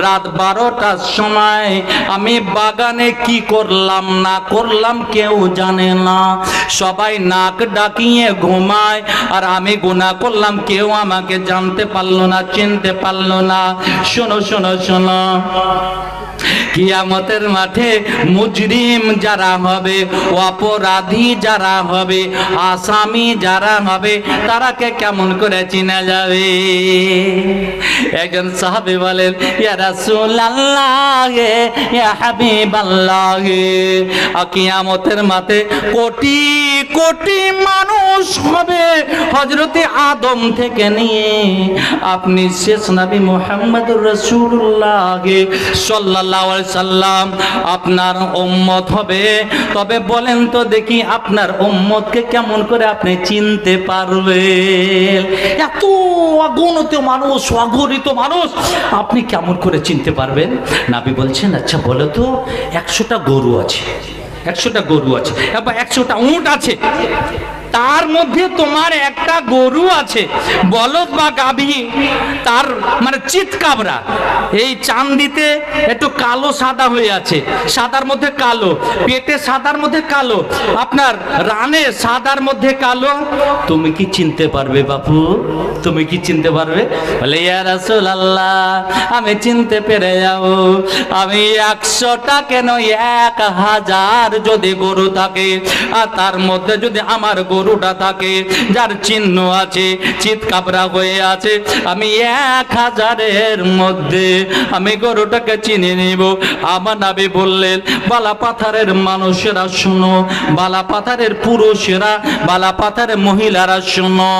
রাত 12টার সময় আমি বাগানে কি করলাম না করলাম কেউ জানে না। সবাই নাক ডাকিয়ে ঘুমায়, আর আমি গুনাহ করলাম, কেউ আমাকে জানতে পারলো না, চিনতে পারলো না। শোনো শোনো শোনো, কিয়ামতের মাঠে মুজরিম যারা হবে, অপরাধী যারা হবে, আসামি যারা হবে, তারাকে কেমন করে চিনা যাবে? একজন সাহাবী বলেন, ইয়া রাসূলুল্লাহ, ইয়া হাবিবাল্লাহ, কিয়ামতের মাঠে কোটি কোটি মানুষ হবে, হযরতে আদম থেকে নিয়ে আপনি শেষ নবী মুহাম্মদুর রাসূলুল্লাহ সাল্লাল্লাহু আলাইহি সাল্লাম আপনার উম্মত হবে। তবে বলেন তো দেখি, আপনার উম্মতকে কেমন করে আপনি চিনতে পারবেন? এত অগণিত মানুষ, অগণিত মানুষ, আপনি কেমন করে চিনতে পারবেন? নবী বলছেন, আচ্ছা বলো তো, 100টা গরু আছে, 100টা গরু আছে, বা 100টা উট আছে, তার মধ্যে তোমার একটা গরু আছে বলদ বা গাভী, তার মানে চিৎকাবরা, এই চান্দিতে একটু কালো সাদা হয়ে আছে, সাদার মধ্যে কালো, পেটে সাদার মধ্যে কালো, আপনার রানে সাদার মধ্যে কালো, তুমি কি চিনতে পারবে বাপু? তুমি কি চিনতে পারবে? বলে, ইয়া রাসূলুল্লাহ, আমি চিনতে পেরে যাব। আমি 100টা কেন 1000 যদি গরু থাকে, আর তার মধ্যে যদি আমার গরু গরুটা থাকে, যার চিহ্ন আছে, চিত কাবরা হয়ে আছে, আমি 1000-এর মধ্যে আমি গরুটাকে চিনে নিব। আমার নবী বললেন, বালাপাথারের মানুষেরা শুনো, বালাপাথারের পুরুষেরা, বালাপাথারের মহিলারা শুনো,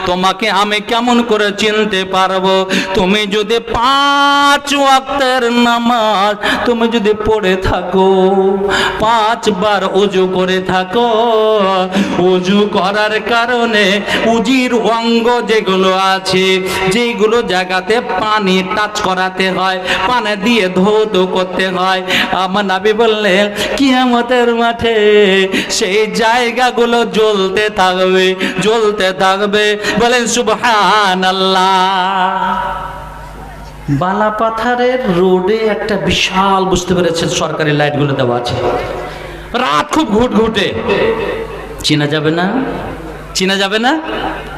তোমাকে আমি কেমন করে চিনতে পারবো? তুমি যদি 5 ওয়াক্তের নামাজ তুমি যদি পড়ে থাকো, 5 বার ওযু করে থাকো, ওযু করার কারণে উজির অঙ্গ যেগুলো আছে, যেগুলো জায়গাতে পানি টাচ করাতে হয়, পানি দিয়ে ধৌত করতে হয়, আমার নবী বললেন কিয়ামতের মাঠে সেই জায়গাগুলো জ্বলতে থাকবে, জ্বলতে থাকবে। বলেন সুবহানাল্লাহ। বালাপাথারের রোডে একটা বিশাল, বুঝতে পেরেছেন, সরকারি লাইটগুলো দেওয়া আছে, রাত খুব ঘুটঘুটে, চেনা যাবে না? চিনা যাবে না?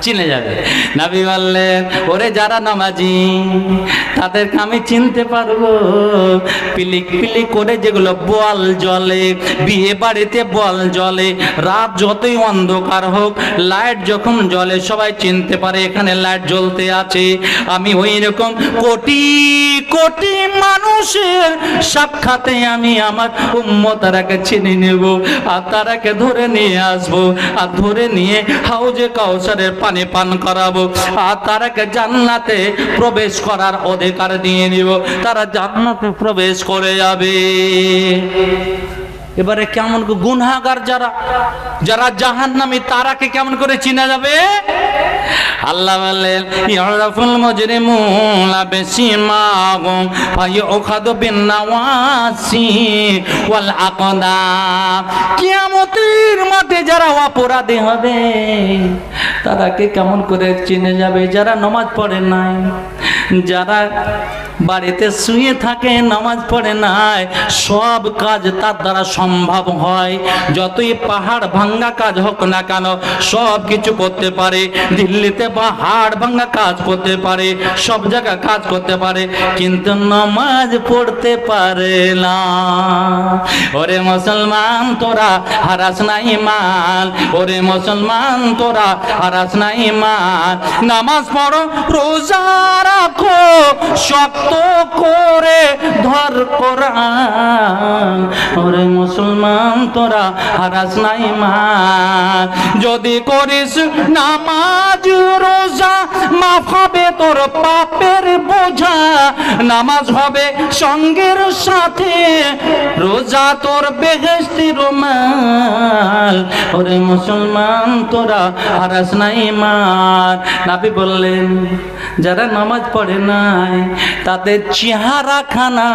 চিনে যাবে। নবী বললেন, ওরে যারা নামাজি তাদেরকে আমি চিনতে পারবো। পিলিক পিলিক করে যেগুলো বল জ্বলে, বিয়ে বাড়িতে বল জ্বলে, রাত যতই অন্ধকার হোক, লাইট যখন জ্বলে সবাই চিনতে পারে এখানে লাইট জ্বলতে আছে। আমি ওই রকম কোটি কোটি মানুষের সাক্ষাতে আমি আমার উম্মতরাকে চিনে নেব, আর তারাকে ধরে নিয়ে আসবো, আর ধরে নিয়ে হাউজে কাউসারের পানি পান করাবো, আর তারাকে জান্নাতে প্রবেশ করার অধিকার দিয়ে নিব, তারা জান্নাতে প্রবেশ করে যাবে। এবারে কেমন গুনাহগার যারা, যারা জাহান্নামী, তারাকে কেমন করে চিনা যাবে? আল্লাহ বলেন, ইয়ারাফুল মুজরিমুনা বিসিমাহুম ফায়ুখাযু বিন-নাওয়াসি ওয়াল আকদাম। কিয়ামতের মাঠে যারা অপরাধী হবে তারাকে কেমন করে চিনে যাবে? যারা নামাজ পড়ে নাই, যারা বাড়িতে শুয়ে থাকে, নামাজ পড়ে নাই, সব কাজ তার দ্বারা সম্ভব হয়। যতই পাহাড় ভাঙ্গা কাজ হোক না কেন সব কিছু করতে পারে। দিল্লিতে পাহাড় ভাঙ্গা কাজ করতে পারে, সব জায়গায় কাজ করতে পারে, কিন্তু নামাজ পড়তে পারে না। ওরে মুসলমান তোরা হারাস না ঈমান, ওরে মুসলমান তোরা হারাস না ঈমান। নামাজ পড়ো, রোজা রাখো, শক্ত করে ধর কোরআন। ওরে মুসলমান তোরা হারাস না ঈমান। যদি করিস নামাজ রোজা, মাফ হবে তোর পাপের বোঝা। নামাজ হবে সঙ্গের সাথে, রোজা তোর বেহেশতি রুমাল। ওরে মুসলমান তোরা হারাস না ঈমান। নবী বললেন, যারা নামাজ পড়ে নাই তাদের চেহারা খানা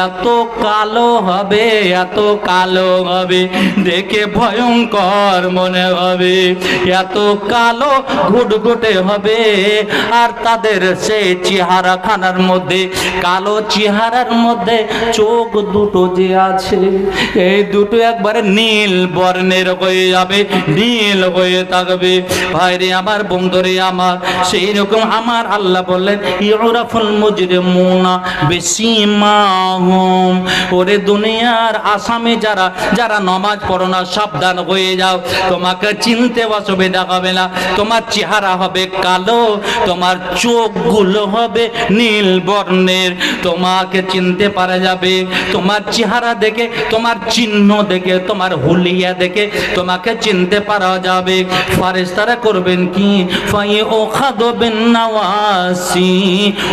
এত কালো হবে, এত কালো হবে, দেখে ভয়ঙ্কর মনে হবে, এত কালো ঘুটঘুটে হবে। আর তাদের সেই চেহারা খানার মধ্যে, কালো চেহারার মধ্যে চোখ দুটো যে আছে, এই দুটো একবারে নীল বর্ণের হয়ে যাবে, নীল হয়ে থাকবে। ভাইরে আমার, বন্ধুরে আমার, সেই রকম আমার আল্লাহ বললেন, ইউরাফুল মুজরিমুনা বিসিমাহুম। ওরে দুনিয়ার আসামি যারা, যারা নামাজ পড়ো না, সাবধান হয়ে যাও, তোমাকে চিনতে অসুবিধা হবে না। তোমার চেহারা হবে কালো, তোমার চোখগুলো হবে নীল বর্ণের, তোমাকে চিনতে পারা যাবে। তোমার চেহারা দেখে, তোমার চিহ্ন দেখে, তোমার হুলিয়া দেখে তোমাকে চিনতে পারা যাবে। ফারেশতারা করবেন কি? ফায়ুখাযু বিন-নাওয়াসি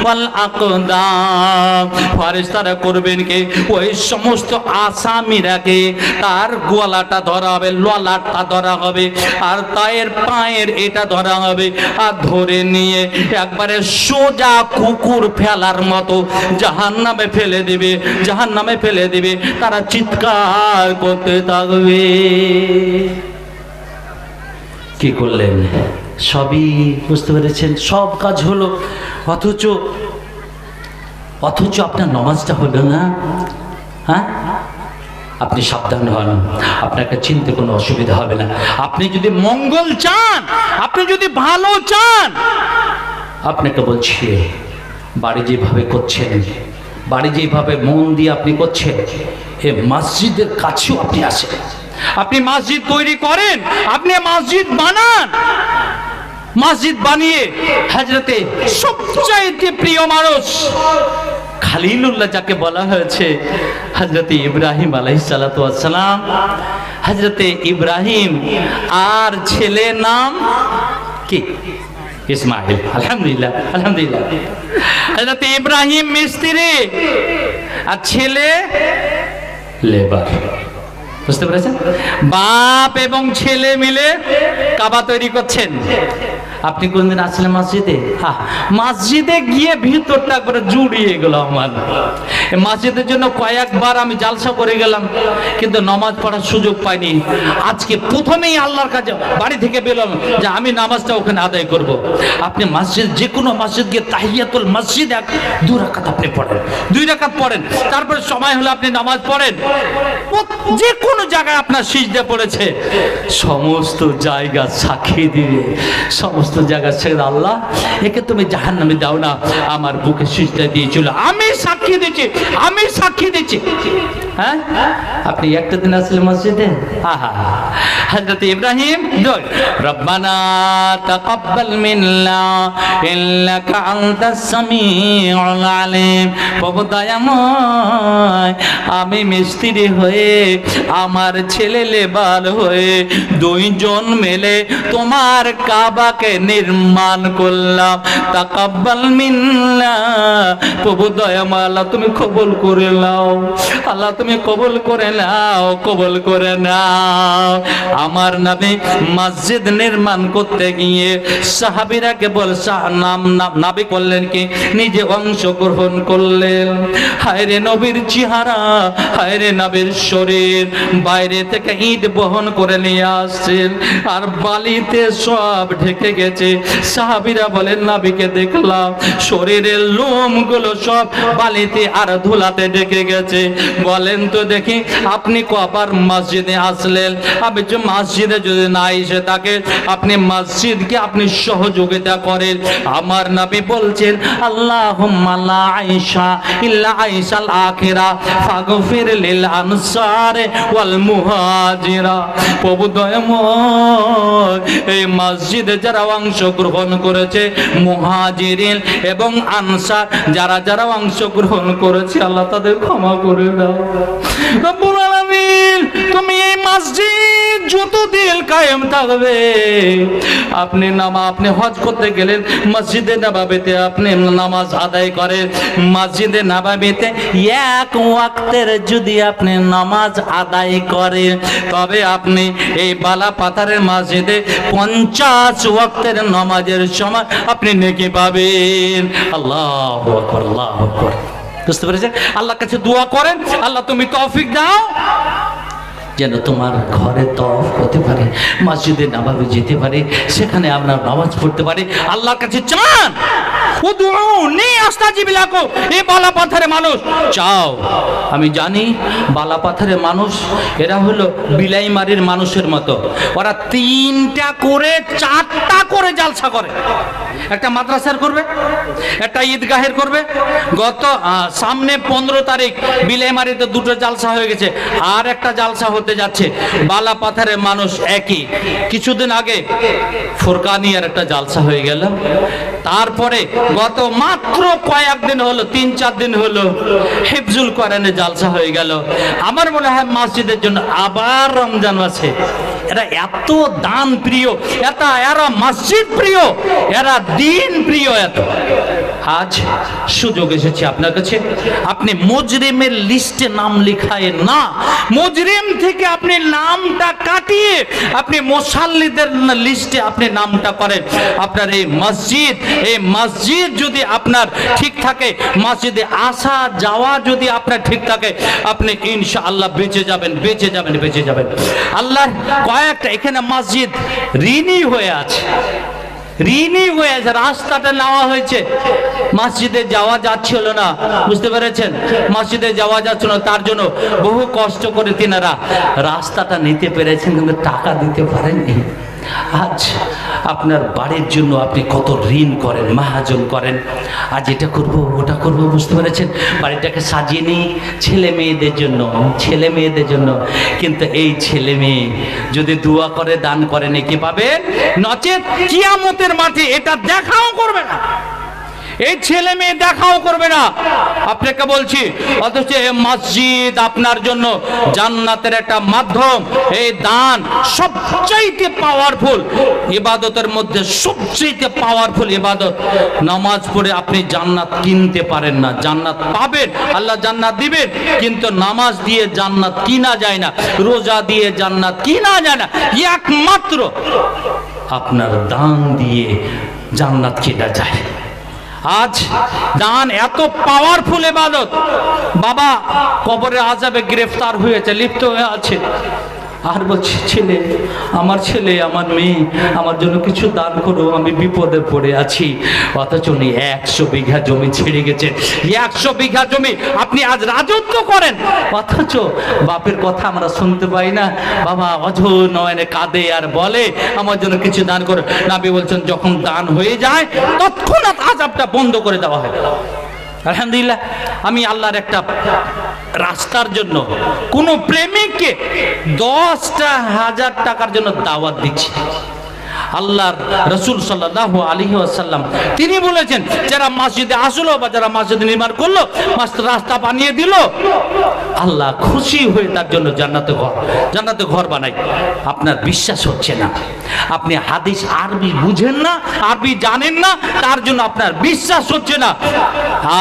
ওয়াল আকদাম। ফারেশতারা করবেন কি? ওই সমস্ত আসামিরাকে তার গলাটা ধরা হবে, ললাটটা ধরা হবে, আর তায়ের পায়ের এটা ধরা হবে, আর ধরে নিয়ে একবারে সোজা কুকুর ফেলার মতো জাহান্নামে ফেলে দিবে, জাহান্নামে ফেলে দিবে। তারা চিৎকার করতে থাকবে। কি করলেন? সবই বুঝতে পেরেছেন, সব কাজ হলো, অথচ আপনার নামাজটা হলো না। হ্যাঁ, আপনি সাবধান হন, আপনাকে চিনতে কোনো অসুবিধা হবে না। আপনি যদি মঙ্গল চান, আপনি যদি ভালো চান, আপনাকে বলছি, বাড়ি যেভাবে করছেন, বাড়ি যেভাবে মন দিয়ে আপনি করছেন, এ মসজিদের কাছেও আপনি আসেন। আপনি মসজিদ তৈরি করেন, আপনি মসজিদ বানান। মসজিদ বানিয়ে হযরতে সবচাইতে প্রিয় মানুষ খলিলুল্লাহ যাকে বলা হয়েছে, হযরতে ইব্রাহিম আলাইহিস সালাতু ওয়াস সালাম, হযরতে ইব্রাহিম আর ছেলের নাম কি? ইসমাইল। আলহামদুলিল্লাহ, আলহামদুলিল্লাহ। হযরতে ইব্রাহিম মিস্ত্রি আর ছেলে লেবার। বুঝতে পেরেছেন? বাপ এবং ছেলে মিলে কাবা তৈরি করছেন। আপনি কোনদিন আসলেন মসজিদে? মসজিদে গিয়ে ভিতরটা করে জুড়িয়ে গেল আমার। মসজিদের জন্য কয়েকবার আমি জালসা করে গেলাম, কিন্তু নামাজ পড়ার সুযোগ পাইনি। আজকে প্রথমেই আল্লাহর কাছে বাড়ি থেকে বেরোলাম যে আমি নামাজটা ওখানে আদায় করব। আপনি মসজিদ, যে কোনো মসজিদ গিয়ে তাহিয়াতুল মসজিদ 2 রাকাত আপনি পড়েন, 2 রাকাত পড়েন, তারপরে সময় হলে আপনি নামাজ পড়েন। যে কোনো জায়গায় আপনার সিজদা পড়েছে, সমস্ত জায়গা সাক্ষী দিবে, সমস্ত জায়গা ছেড়ে আল্লাহ একে তুমি জাহান্নামে দাও না, আমার বুকে সিজদা দিয়েছিল, আমি সাক্ষী দিচ্ছি, আমি সাক্ষী দিচ্ছি। হ্যাঁ, আপনি একটা দিন আসলে মসজিদে? হযরত ইব্রাহিম রব্বানা তাকাব্বাল মিন্না ইন্নাকা আনতাস সামিউল আলিম। প্রভু দয়াময়, আমি মিস্ত্রি হয়ে, আমার ছেলে লেবার হয়ে 2 জন মিলে তোমার কাবাকে নির্মাণ করলাম। তাকাব্বাল মিন্না, প্রভু দয়াময় আল্লাহ তুমি কবুল করে নাও, আল্লাহ তুমি কবুল করে নাও, কবুল করে নাও। আমার নবী মসজিদ নির্মাণ করতে গিয়ে সাহাবীরা কেবল নবী করলেন কি, নিজে অংশগ্রহণ করলেন। হায় রে নবীর চেহারা, হায় রে নবীর শরীর, বাইরে থেকে ইট বহন করে নিয়ে আসছেন আর বালিতে সব ঢেকে গেছে। সাহাবীরা বলেন নবীকে দেখলাম শরীরের লোমগুলো সব বালিতে আর ধুলাতে ঢেকে গেছে। বলেন তো দেখি আপনি কবার মসজিদে আসলেন? আপনি যে মসজিদে যদি না এসে থাকে, আপনি মসজিদকে আপনি সহযোগিতা করেন। আমার নবী বলছেন আল্লাহুম্মা লা আইশা ইল্লা আইশাল আখিরা ফাগফির লিল আনসার ওয়াল মুহাজিরা। প্রভু দয়াময়, এই মসজিদে যারা অংশগ্রহণ করেছে, মুহাজিরিন এবং আনসার যারা যারা অংশগ্রহণ করেছে, আল্লাহ তাদের ক্ষমা করে দাও। রব্বুল আলামিন, তুমি এই মসজিদ যতদিন কায়েম থাকবে, আপনি হজ করতে গেলেন মসজিদে নববীতে, আপনি নামাজ আদায় করেন মসজিদে নববীতে, 1 ওয়াক্তের যদি আপনি নামাজ আদায় করেন, তবে আপনি এই বালা পাথরের মসজিদে 50 ওয়াক্তের নামাজের সময় আপনি নেকি পাবেন। আল্লাহু আকবার, আল্লাহু আকবার। বুঝতে পেরেছেন? আল্লাহর কাছে দোয়া করেন, আল্লাহ তুমি তৌফিক দাও যেন তোমার ঘরে তওয়াফ করতে পারে, মসজিদে নববী যেতে পারে, সেখানে আমরা নামাজ পড়তে পারি। আল্লাহর কাছে চান, উদউনি আস্তাজিব লাকুম। এই বালা পাথরের মানুষ চাও, আমি জানি বালা পাথরের মানুষ এরা হলো বিলাইমারির মানুষের মতো। ওরা 3টা করে 4টা করে জালসা করে। একটা মাদ্রাসার করবে, একটা ঈদগাহের করবে। গত সামনে 15 তারিখ বিলাইমারিতে 2টো জালসা হয়ে গেছে, আর একটা জালসা হতে যাচ্ছে। বালা পাথরের মানুষ একই। কিছুদিন আগে ফুরকানিয়ার একটা জালসা হয়ে গেল, তারপরে গত মাত্র কয়েকদিন হলো, 3-4 দিন হলো হিফজুল কোরআনের জালসা হয়ে গেল। আমার মনে হয় মসজিদের জন্য আবার রমজান আছে। এরা এত দান প্রিয়, এরা মসজিদ প্রিয়, এরা দিন প্রিয়। এত আজ সুযোগ এসেছে আপনার কাছে, আপনি মুজরিমের লিস্টে নাম লিখায় না, মুজরিম থেকে আপনি নামটা কাটিয়ে আপনি মুসাল্লিদের লিস্টে আপনি নামটা করেন। আপনার এই মসজিদ যদি আপনার ঠিক থাকে, মসজিদে আসা যাওয়া যদি আপনার ঠিক থাকে, আপনি ইনশাআল্লাহ বেঁচে যাবেন, বেঁচে যাবেন, বেঁচে যাবেন। আল্লাহ কয়েকটা এখানে মসজিদ ঋণী হয়ে আছে, ঋণী হয়ে আছে। রাস্তাটা নেওয়া হয়েছে, মসজিদে যাওয়া যাচ্ছিল না, বুঝতে পেরেছেন? মসজিদে যাওয়া যাচ্ছিল না, তার জন্য বহু কষ্ট করে তিনারা রাস্তাটা নিতে পেরেছেন, কিন্তু টাকা দিতে পারেননি। আজ আপনার বাড়ির জন্য আপনি কত ঋণ করেন, মাহাজন করেন, আজ এটা করব ওটা করব, বুঝতে পেরেছেন? বাড়িটাকে সাজিয়ে নিই ছেলে মেয়েদের জন্য, ছেলে মেয়েদের জন্য। কিন্তু এই ছেলে মেয়ে যদি দোয়া করে, দান করে, নেকি পাবেন, নচেৎ কিয়ামতের মাঠে এটা দেখাও করবে না, এই ছেলে মেয়ে দেখাও করবে না। আপনাকে বলছি, অথচ এই মসজিদ আপনার জন্য জান্নাতের একটা মাধ্যম। এই দান সবচাইতে পাওয়ারফুল ইবাদতের মধ্যে, সবচাইতে পাওয়ারফুল ইবাদত। নামাজ পড়ে আপনি জান্নাত কিনতে পারেন না, জান্নাত পাবেন, আল্লাহ জান্নাত দিবেন, কিন্তু নামাজ দিয়ে জান্নাত কিনা যায় না, রোজা দিয়ে জান্নাত কিনা যায় না। একমাত্র আপনার দান দিয়ে জান্নাত কেনা যায়। আজ দান এত পাওয়ারফুল ইবাদত। বাবা কবরের আযাবে গ্রেফতার হয়েছে, লিপ্ত হয়ে আছে, আর বলছে ছেলে, আমার ছেলে, আমার মেয়ে, আমার জন্য কিছু দান করো, আমি বিপদে পড়ে আছি। অথচ উনি 100 বিঘা জমি ছেড়ে গেছেন, 100 বিঘা জমি আপনি আজ রাজত্ব করেন, অথচ বাপের কথা আমরা শুনতে পাই না। বাবা অঝোর নয়নে কাঁদে আর বলে আমার জন্য কিছু দান করো। নবী বলছেন যখন দান হয়ে যায় তৎক্ষণাৎ আযাবটা বন্ধ করে দেওয়া হয়। আলহামদুলিল্লাহ, আমি আল্লাহর একটা রাস্তার জন্য কোন প্রেমিককে 10,000 টাকার জন্য দাওয়াত দিচ্ছি। আল্লাহর রাসূল সাল্লাল্লাহু আলাইহি ওয়াসাল্লাম তিনি বলেছেন, যারা মসজিদে আসলো বা যারা মসজিদ নির্মাণ করলো, রাস্তা বানিয়ে দিল, আল্লাহ খুশি হয়ে তার জন্য জান্নাতে ঘর বানাই। আপনার বিশ্বাস হচ্ছে না, আপনি হাদিস আরবি বুঝেন না, আরবি জানেন না, তার জন্য আপনার বিশ্বাস হচ্ছে না।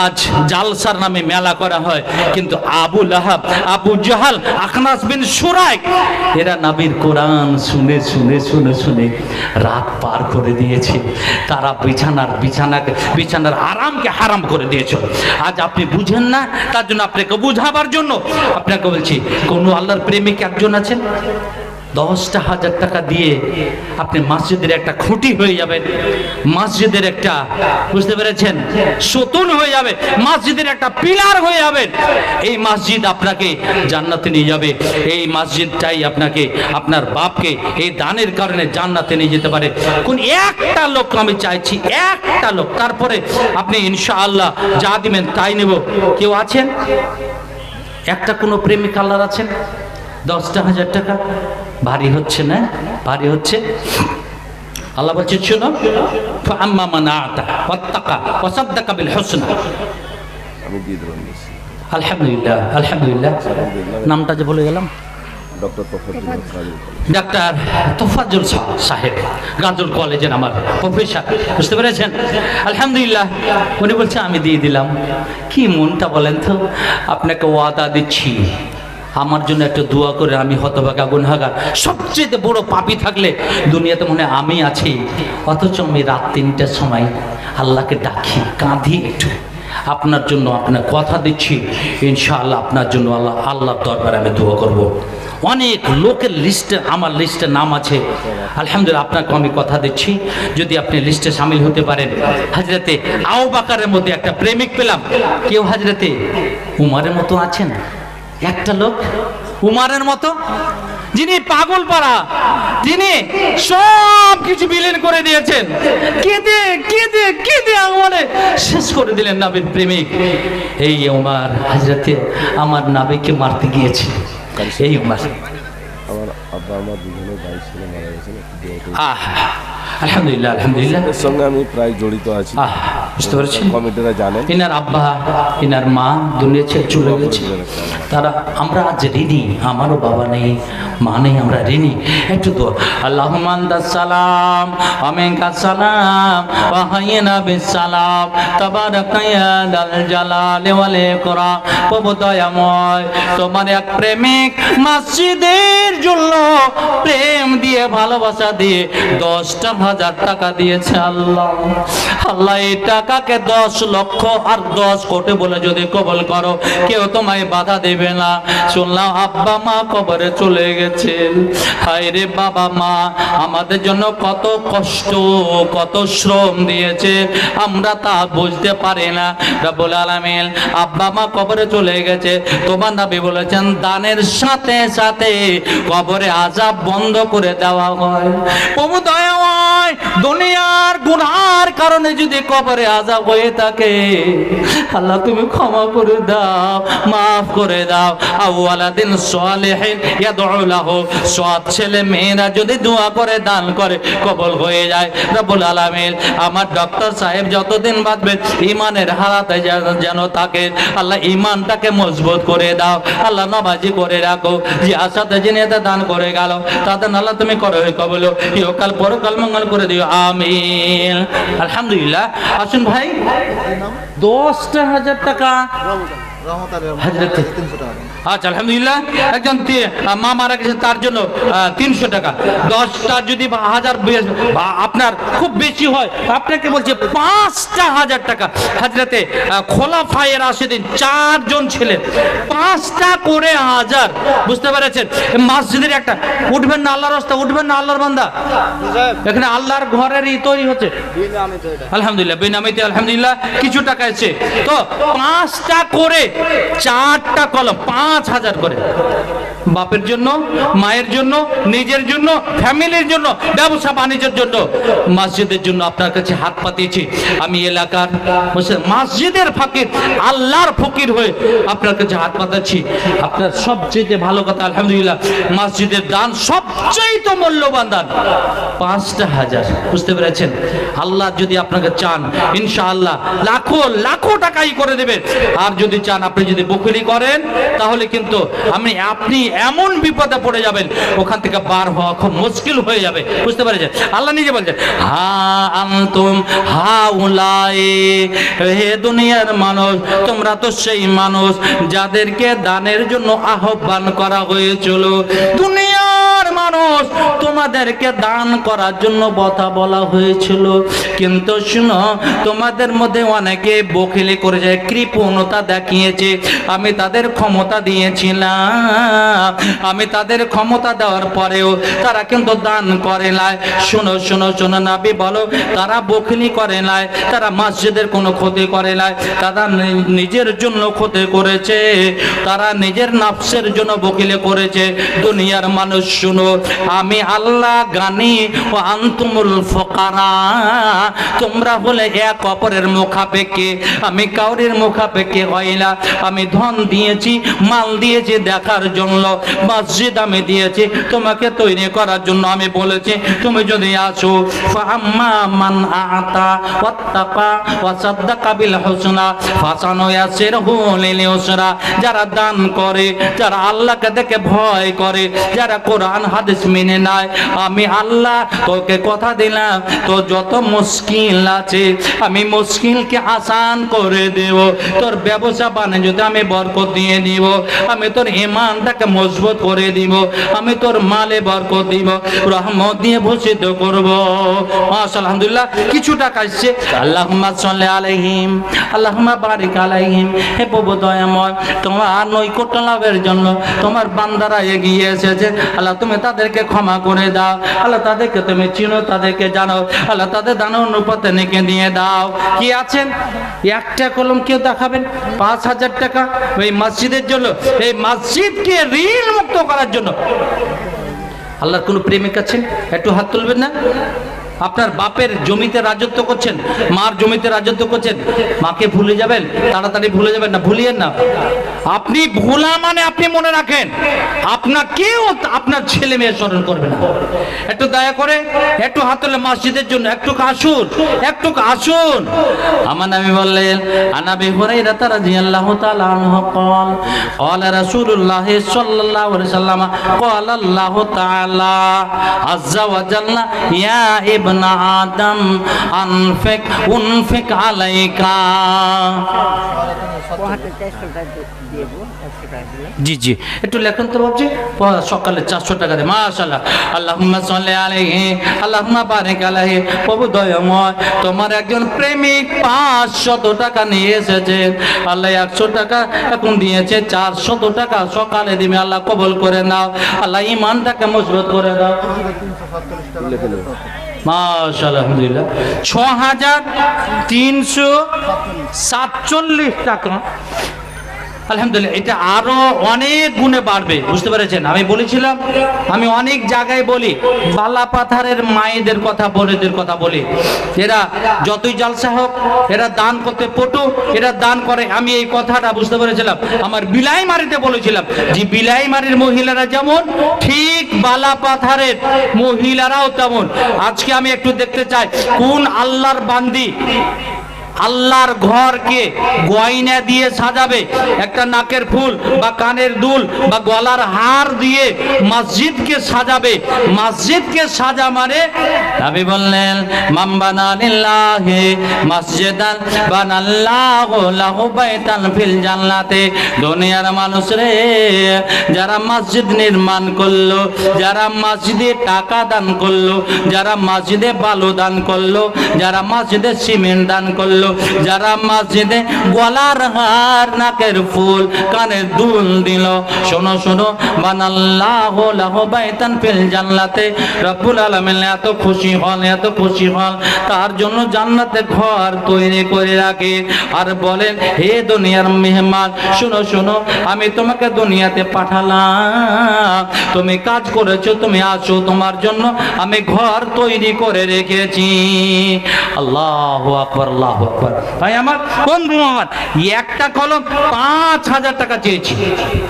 আজ জালসার নামে মেলা করা হয়, কিন্তু আবু লাহাব, আবু জাহাল, আখনাস বিন সুরাইক এরা নবীর কোরআন শুনে শুনে শুনে শুনে রাত পার করে দিয়েছে। তারা বিছানার আরামকে হারাম করে দিয়েছে। আজ আপনি বুঝেন না, তার জন্য আপনাকে বুঝাবার জন্য আপনাকে বলছি, কোন আল্লাহর প্রেমিক একজন আছেন, 10,000 টাকা দিয়ে আপনি মসজিদের একটা খুঁটি হয়ে যাবেন, মসজিদের একটা, বুঝতে পেরেছেন, সতুন হয়ে যাবে, মসজিদের একটা পিলার হয়ে যাবেন। এই মসজিদ আপনাকে জান্নাতে নিয়ে যাবে। এই মসজিদটাই আপনাকে, আপনার বাপকে এই দানের কারণে জান্নাতে নিয়ে যেতে পারে। কোন একটা লোক, আমি চাইছি একটা লোক, তারপরে আপনি ইনশাআল্লাহ যা দিবেন তাই নেব। কেউ আছেন? একটা কোনো প্রেমিক আল্লাহর আছেন? 10,000 টাকা ভারী হচ্ছে না? ভারী হচ্ছে। আল্লাহ বলছে শুনো, ফাআম্মা মান আতা ওয়াত্তাকা ওয়াসাদ্দাকা বিল হুসনা। আমি দিয়ে দেব। আলহামদুলিল্লাহ, আলহামদুলিল্লাহ। নামটা যে বলে গেলাম, ডাক্তার তোফাজ্জল সাহেব, গাজল কলেজের আমার প্রফেসর, বুঝতে পেরেছেন? আলহামদুলিল্লাহ। উনি বলছে আমি দিয়ে দিলাম। কি মনটা বলেন তো? আপনাকে ওয়াদা দিচ্ছি, আমার জন্য একটু দোয়া করে। আমি হতভাগা গুনাহগার, সবচেয়ে বড় পাপী থাকলে দুনিয়াতে মনে হয় আমি আছি। অথচ আমি রাত 3টার সময় আল্লাহকে ডাকি, কাঁদি একটু আপনার জন্য। আপনার কথা দিচ্ছি ইনশাআল্লাহ আপনার জন্য আল্লাহর দরবারে আমি দোয়া করব। অনেক লোকের লিস্টে, আমার লিস্টে নাম আছে। আলহামদুলিল্লাহ, আপনাকে আমি কথা দিচ্ছি, যদি আপনি লিস্টে সামিল হতে পারেন। হযরতে আবু বকরের মধ্যে একটা প্রেমিক পেলাম। কেউ হযরতে উমরের মতো আছেন? একটা লোক উমরের মতো, যিনি পাগল পাড়া, যিনি সব কিছু বিলীন করে দিয়েছেন, কেঁদে কেঁদে কেঁদে আমলে শেষ করে দিলেন নবীর প্রেমিক। এই উমর হযরতে আমার নবীকে মারতে গিয়েছে। এই উমর, আমার আব্বা আমার দুজনে ভাই ছিল, মারা গেছেন। আলহামদুলিল্লাহ, আলহামদুলিল্লাহ। এর সঙ্গে আমি প্রায় জড়িত আছি, বুঝতে পারছি। কমিটিরা জানেন, এনার আব্বা, এনার মা দুনিয়া ছেড়ে চলে গেছে। তারা, আমরা আজ ঋণী, আমারও বাবা নেই, মা নেই, আমরা ঋণী। একটু তো আল্লাহুম্মা আনতাস সালাম ওয়া মিনকাস সালাম ওয়া হাইয়িনা বিস সালাম তাবারাকা ইয়া দাল জালালি ওয়াল ইকরাম। প্রভু দয়াময়, তোমার এক প্রেমিক মসজিদের জন্য প্রেম দিয়ে, ভালোবাসা দিয়ে 10,000 টাকা দিয়েছে। আল্লাহ, আল্লাহ এই টাকা টাকাকে 10 লক্ষ আর 10 কোটি বলে যদি কবল করো, কেউ তোমায় বাধা দেবে না। শুনলাম আব্বা মা কবরে চলে গেছে। হায় রে বাবা মা আমাদের জন্য কত কষ্ট, কত শ্রম দিয়েছে, আমরা তা বুঝতে পারি না। রব্বুল আলামিন আব্বা মা কবরে চলে গেছে, তোমার নবী বলেছেন দানের সাথে সাথে কবরে আযাব বন্ধ করে দেওয়া হয়। প্রভু দয়াময়, দুনিয়ার গুনার কারণে যদি কবরে আযাব হয়ে থাকে, আল্লাহ তুমি ক্ষমা করে দাও, মাফ করে দাও। আওয়ালাদিন সালিহিন ইয়াদউ লাহু, সৎ ছেলে মেয়েরা যদি দোয়া করে দান করে কবুল হয়ে যায়। রব্বুল আলামিন আমার ডক্টর সাহেব যতদিন বাঁচবে ঈমানের হালাতে যেন থাকে, আল্লাহ ঈমানটাকে মজবুত করে দাও, আল্লাহ নবাজি করে রাখো। যে আশাতে জিনিয়াতে দান করে গেল তাদের আল্লাহ তুমি করো কবুল, ইহকাল পরকাল মঙ্গল করে দিও, আমিন। আলহামদুলিল্লাহ। আসুন ভাই, 10,000 টাকা আচ্ছা আলহামদুলিল্লাহ। একজন মা মারা গেছে তার জন্য 300 টাকা। 10টা যদি 1000 আপনার খুব বেশি হয়, আপনাকে বলছে 5,000 টাকা। হাজরাতে খোলাফায়ে রাশিদিন 4 জন ছিলেন, 5টা করে 1000। বুঝতে পেরেছেন? মসজিদের একটা উঠবেন না আল্লাহর রাস্তা, উঠবেন না আল্লাহর বান্দা, এখানে আল্লাহর ঘরের তৈরি হচ্ছে আলহামদুলিল্লাহ, বিনামিতে আলহামদুলিল্লাহ। কিছু টাকা এসেছে তো 5টা করে 4টা কলম 5,000 করে, বাপের জন্য, মায়ের জন্য, নিজের জন্য, ফ্যামিলির জন্য, ব্যবসা বাণিজ্যের জন্য, মসজিদের জন্য আপনার কাছে হাত পাতিয়েছি। আমি এলাকার মসজিদের ফকির, আল্লাহর ফকির হয়ে আপনার কাছে হাত পাতাচ্ছি। আপনার সবচেয়ে ভালো কথা আলহামদুলিল্লাহ, মসজিদের দান সবচেয়ে মূল্যবান দান 5,000। বুঝতে পেরেছেন? আল্লাহ যদি আপনাকে চান ইনশাআল্লাহ লাখো লাখো টাকাই করে দেবেন। আর যদি চান, আপনি যদি বকুলি করেন তাহলে কিন্তু আপনি এমন বিপদে পড়ে যাবেন, ওখান থেকে বার হওয়া খুব মুশকিল হয়ে যাবে। বুঝতে পেরেছেন? আল্লাহ নিজে বলছেন, হা আনতুম হাউলাই, হে দুনিয়ার মানুষ, তোমরা তো সেই মানুষ যাদেরকে দানের জন্য আহ্বান করা হয়েছিল। দুনিয়ার মানুষ, তোমাদেরকে দান করার জন্য কথা বলা হয়েছিল, কিন্তু শুনো, তোমাদের মধ্যে অনেকে বখিলি করে যায়, কৃপণতা দেখিয়েছে। আমি তাদের ক্ষমতা দিয়েছিলাম, আমি তাদের ক্ষমতা দেওয়ার পরেও তারা কিন্তু দান করে নাই। শোনো শোনো শোনো, নবী বলো, তারা বখিলি করে নাই, তারা মসজিদের কোনো ক্ষতি করে নাই, তারা নিজের জন্য ক্ষতি করেছে, তারা নিজের নফসের জন্য বখিলি করেছে। দুনিয়ার মানুষ শুনো, আমি আল্লাহ গানি ও আনতুমুল ফুকারা, তোমরা হলে এক অপরের মুখাপেক্ষী, আমি কাউরির মুখাপেক্ষী হই না। আমি ধন দিয়েছি, মাল দিয়েছি দেখার জন্য, মসজিদ আমি দিয়েছি তোমাকে তৈরি করার জন্য। আমি বলেছি তুমি যদি আসো, ফাআম্মা মান আতা ওয়াত্তাকা ওয়া সাদ্দাকা বিল হুসনা ফাসানুয়াসিরহু লিল ইউসরা, যারা দান করে, যারা আল্লাহকে দেখে ভয় করে, যারা কোরআন হাদিস মেনে নেয়, আমি আল্লাহ তোকে কথা দিলাম, তো যত মুশকিল আছে আমি মুশকিলকে আসান করে দেব, তোর ব্যবসা বাণিজ্যতে আমি বরকত দিয়ে দিব, আমি তোর ঈমানটাকে মজবুত করে দিব, আমি তোর মালে বরকত দিব, রহমত দিয়ে ভূষিত করব। মাশাআল্লাহ, আলহামদুলিল্লাহ। কিছু টাকা আসছে, আল্লাহুম্মা সাল্লি আলাইহিম, আল্লাহুম্মা বারিক আলাইহিম। হে প্রভু দয়াময়, তোমার নৈকট্য লাভের জন্য তোমার বান্দারা এগিয়ে এসেছে, আল্লাহ তুমি তাদেরকে ক্ষমা করে দাও, আল্লাহ তাদেরকে তুমি চিনো, তাদেরকে জানো, আল্লাহ তাদের দান অনুপাতে নেকে দিয়ে দাও। কি আছেন? একটা কলম কেউ দেখাবেন 5,000 টাকা ওই মসজিদের জন্য, এই মসজিদকে ঋণ মুক্ত করার জন্য। আল্লাহর কোন প্রেমিক আছেন? একটু হাত তুলবেন না? আপনার বাপের জমিতে রাজত্ব করছেন, মার জমিতে রাজত্ব করছেন, মাকে ভুলে যাবেন? তাড়াতাড়ি ভুলে যাবেন না, ভুলিয়েন না। আপনি ভোলা মানে আপনি মনে রাখেন, আপনাকেও আপনার ছেলে মেয়ে স্মরণ করবে না। একটু দয়া করে একটু হাত তুলে মসজিদের জন্য একটু আসুন, একটু আসুন। আমার নবী বললেন, আনাবি হুরায়রা রাদিয়াল্লাহু তাআলা আনহু قال قال رسول الله صلى الله عليه وسلم قال الله تعالى عز وجل يا ইবনা আদম আনফিক উনফিক আলাইকা। জি জি, একটু লেখুন তো বাবজি। সকালে 400 টাকা দেয়, মাশাআল্লাহ। আল্লাহুম্মা সাল্লি আলাইহি আল্লাহুম্মা বারিক আলাইহি। প্রভু দয়াময়, তোমার একজন প্রেমিক 500 টাকা নিয়ে এসেছে, আল্লাহ 100 টাকা এখন দিয়েছে, 400 টাকা সকালে দিবে, আল্লাহ কবুল করে নাও, আল্লাহ ঈমানটাকে মজবুত করে দাও। মাশাআল্লাহ, আলহামদুলিল্লাহ। 6347 টাকা, আলহামদুলিল্লাহ। এটা আরো অনেক গুণে বাড়বে, বুঝতে পেরেছেন? আমি বলেছিলাম, আমি অনেক জায়গায় বলি, বালা পাথারের মায়েদের কথা, বোনেদের কথা বলি, এরা যতই জালসা হোক, এরা দান করতে পটু, এরা দান করে। আমি এই কথাটা বুঝতে পেরেছিলাম, আমার বিলাইমারিতে বলেছিলাম যে বিলাইমারির মহিলারা যেমন, ঠিক বালা পাথারের মহিলারাও তেমন। আজকে আমি একটু দেখতে চাই কোন আল্লাহর বান্দি আল্লাহর ঘরকে গয়না দিয়ে সাজাবে, একটা নাকের ফুল বা কানের দুল বা গলার হার দিয়ে মসজিদকে সাজাবে। মসজিদকে সাজা মানে নবী বললেন, মান বানা লিল্লাহি মসজিদান বানাল্লাহু লাহু বাইতান ফিল জান্নাতে। দুনিয়ার মানুষ রে, যারা মসজিদ নির্মাণ করলো, যারা মসজিদে টাকা দান করলো, যারা মসজিদে বালু দান করলো, যারা মসজিদে সিমেন্ট দান করলো, যারা মসজিদে গলার হার, নাকের ফুল, কানের দুল দিল, শোনো শোনো, বানাল্লাহু লাহু বাইতান ফিল জান্নাতে। রব্বুল আলামিন এত খুশি হন, এত খুশি হন, তার জন্য জান্নাতে ঘর তৈরি করে রাখে। আর বলেন, হে দুনিয়ার মেহমান, শোনো শোনো, আমি তোমাকে দুনিয়াতে পাঠালাম, তুমি কাজ করেছো, তুমি আছো, তোমার জন্য আমি ঘর তৈরি করে রেখেছি। আল্লাহু আকবার, আল্লাহু আকবার। ভাই আমার, বন্ধু আমার, একটা কলম 5000 টাকা চেয়েছি,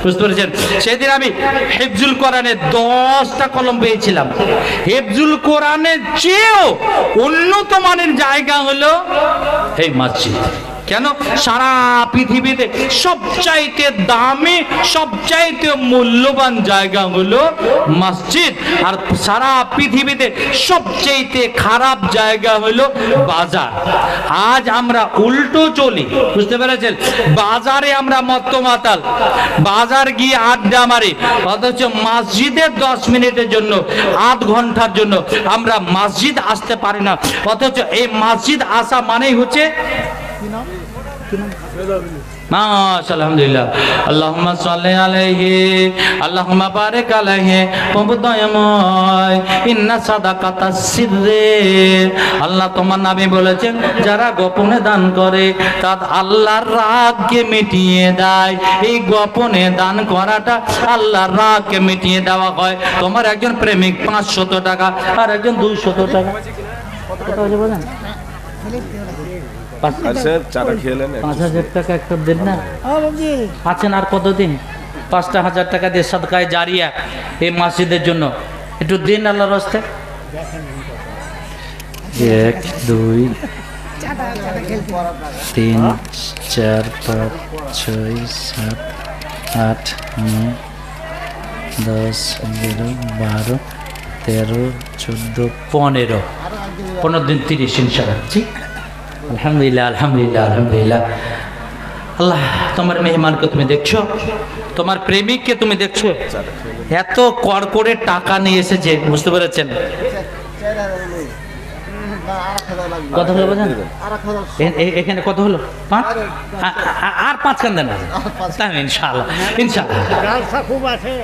বুঝতে পেরেছেন? সেদিন আমি হিফজুল কোরআনের 10টা কলম পেয়েছিলাম। হিফজুল কোরআনের চেয়েও উন্নত মানের জায়গা হলো এই মসজিদ। কেন? সারা পৃথিবীতে সবচাইতে দামি, সবচাইতে মূল্যবান জায়গা হলো মসজিদ। আর সারা পৃথিবীতে সবচাইতে খারাপ জায়গা হলো বাজার। আজ আমরা উল্টো চলি, বুঝতে পেরেছেন? বাজারে আমরা মত্ত মাতাল, বাজার গিয়ে আড্ডা মারি, অথচ মসজিদের 10 মিনিটের জন্য, আধ ঘন্টার জন্য আমরা মসজিদ আসতে পারি না। অথচ এই মসজিদ আসা মানেই হচ্ছে আলহামদুলিল্লাহ। আল্লাহুম্মা সাল্লি আলাইহি আল্লাহুম্মা বারিক আলাইহি। প্রভু দয়াময়, ইন্না সাদাকাতাস সিররে, আল্লাহ তোমার নবী বলেছেন, যারা গোপনে দান করে তার আল্লাহর রাগকে মিটিয়ে দেয়। এই গোপনে দান করাটা আল্লাহর রাগকে মিটিয়ে দেওয়া হয়। তোমার একজন প্রেমিক 500 টাকা আর একজন 200 টাকা, কত হয়েছে বলেন? 5000 টাকা একটা দেন না, আছেন আর কতদিন? 5000 টাকা দিয়ে সাদকায়ে জারিয়া এই মসজিদের জন্য একটু দিন আল্লাহর রাস্তায়। 1 2 3 4 5 6 7 8 9 10 11 12 13 14 15 দিন 30 ইনশাআল্লাহ। জি, আলহামদুলিল্লাহ, আলহামদুলিল্লাহ, আলহামদুলিল্লাহ। আল্লাহ, তোমার মেহমানকে তুমি দেখছো, তোমার প্রেমিককে তুমি দেখছো, এত কড়কড়ে টাকা নিয়ে এসেছে, বুঝতে পেরেছেন? কত হলো বলেন? এখানে কত হলো? 5 আর 5 কান দেন ইনশাআল্লাহ, ইনশাআল্লাহ,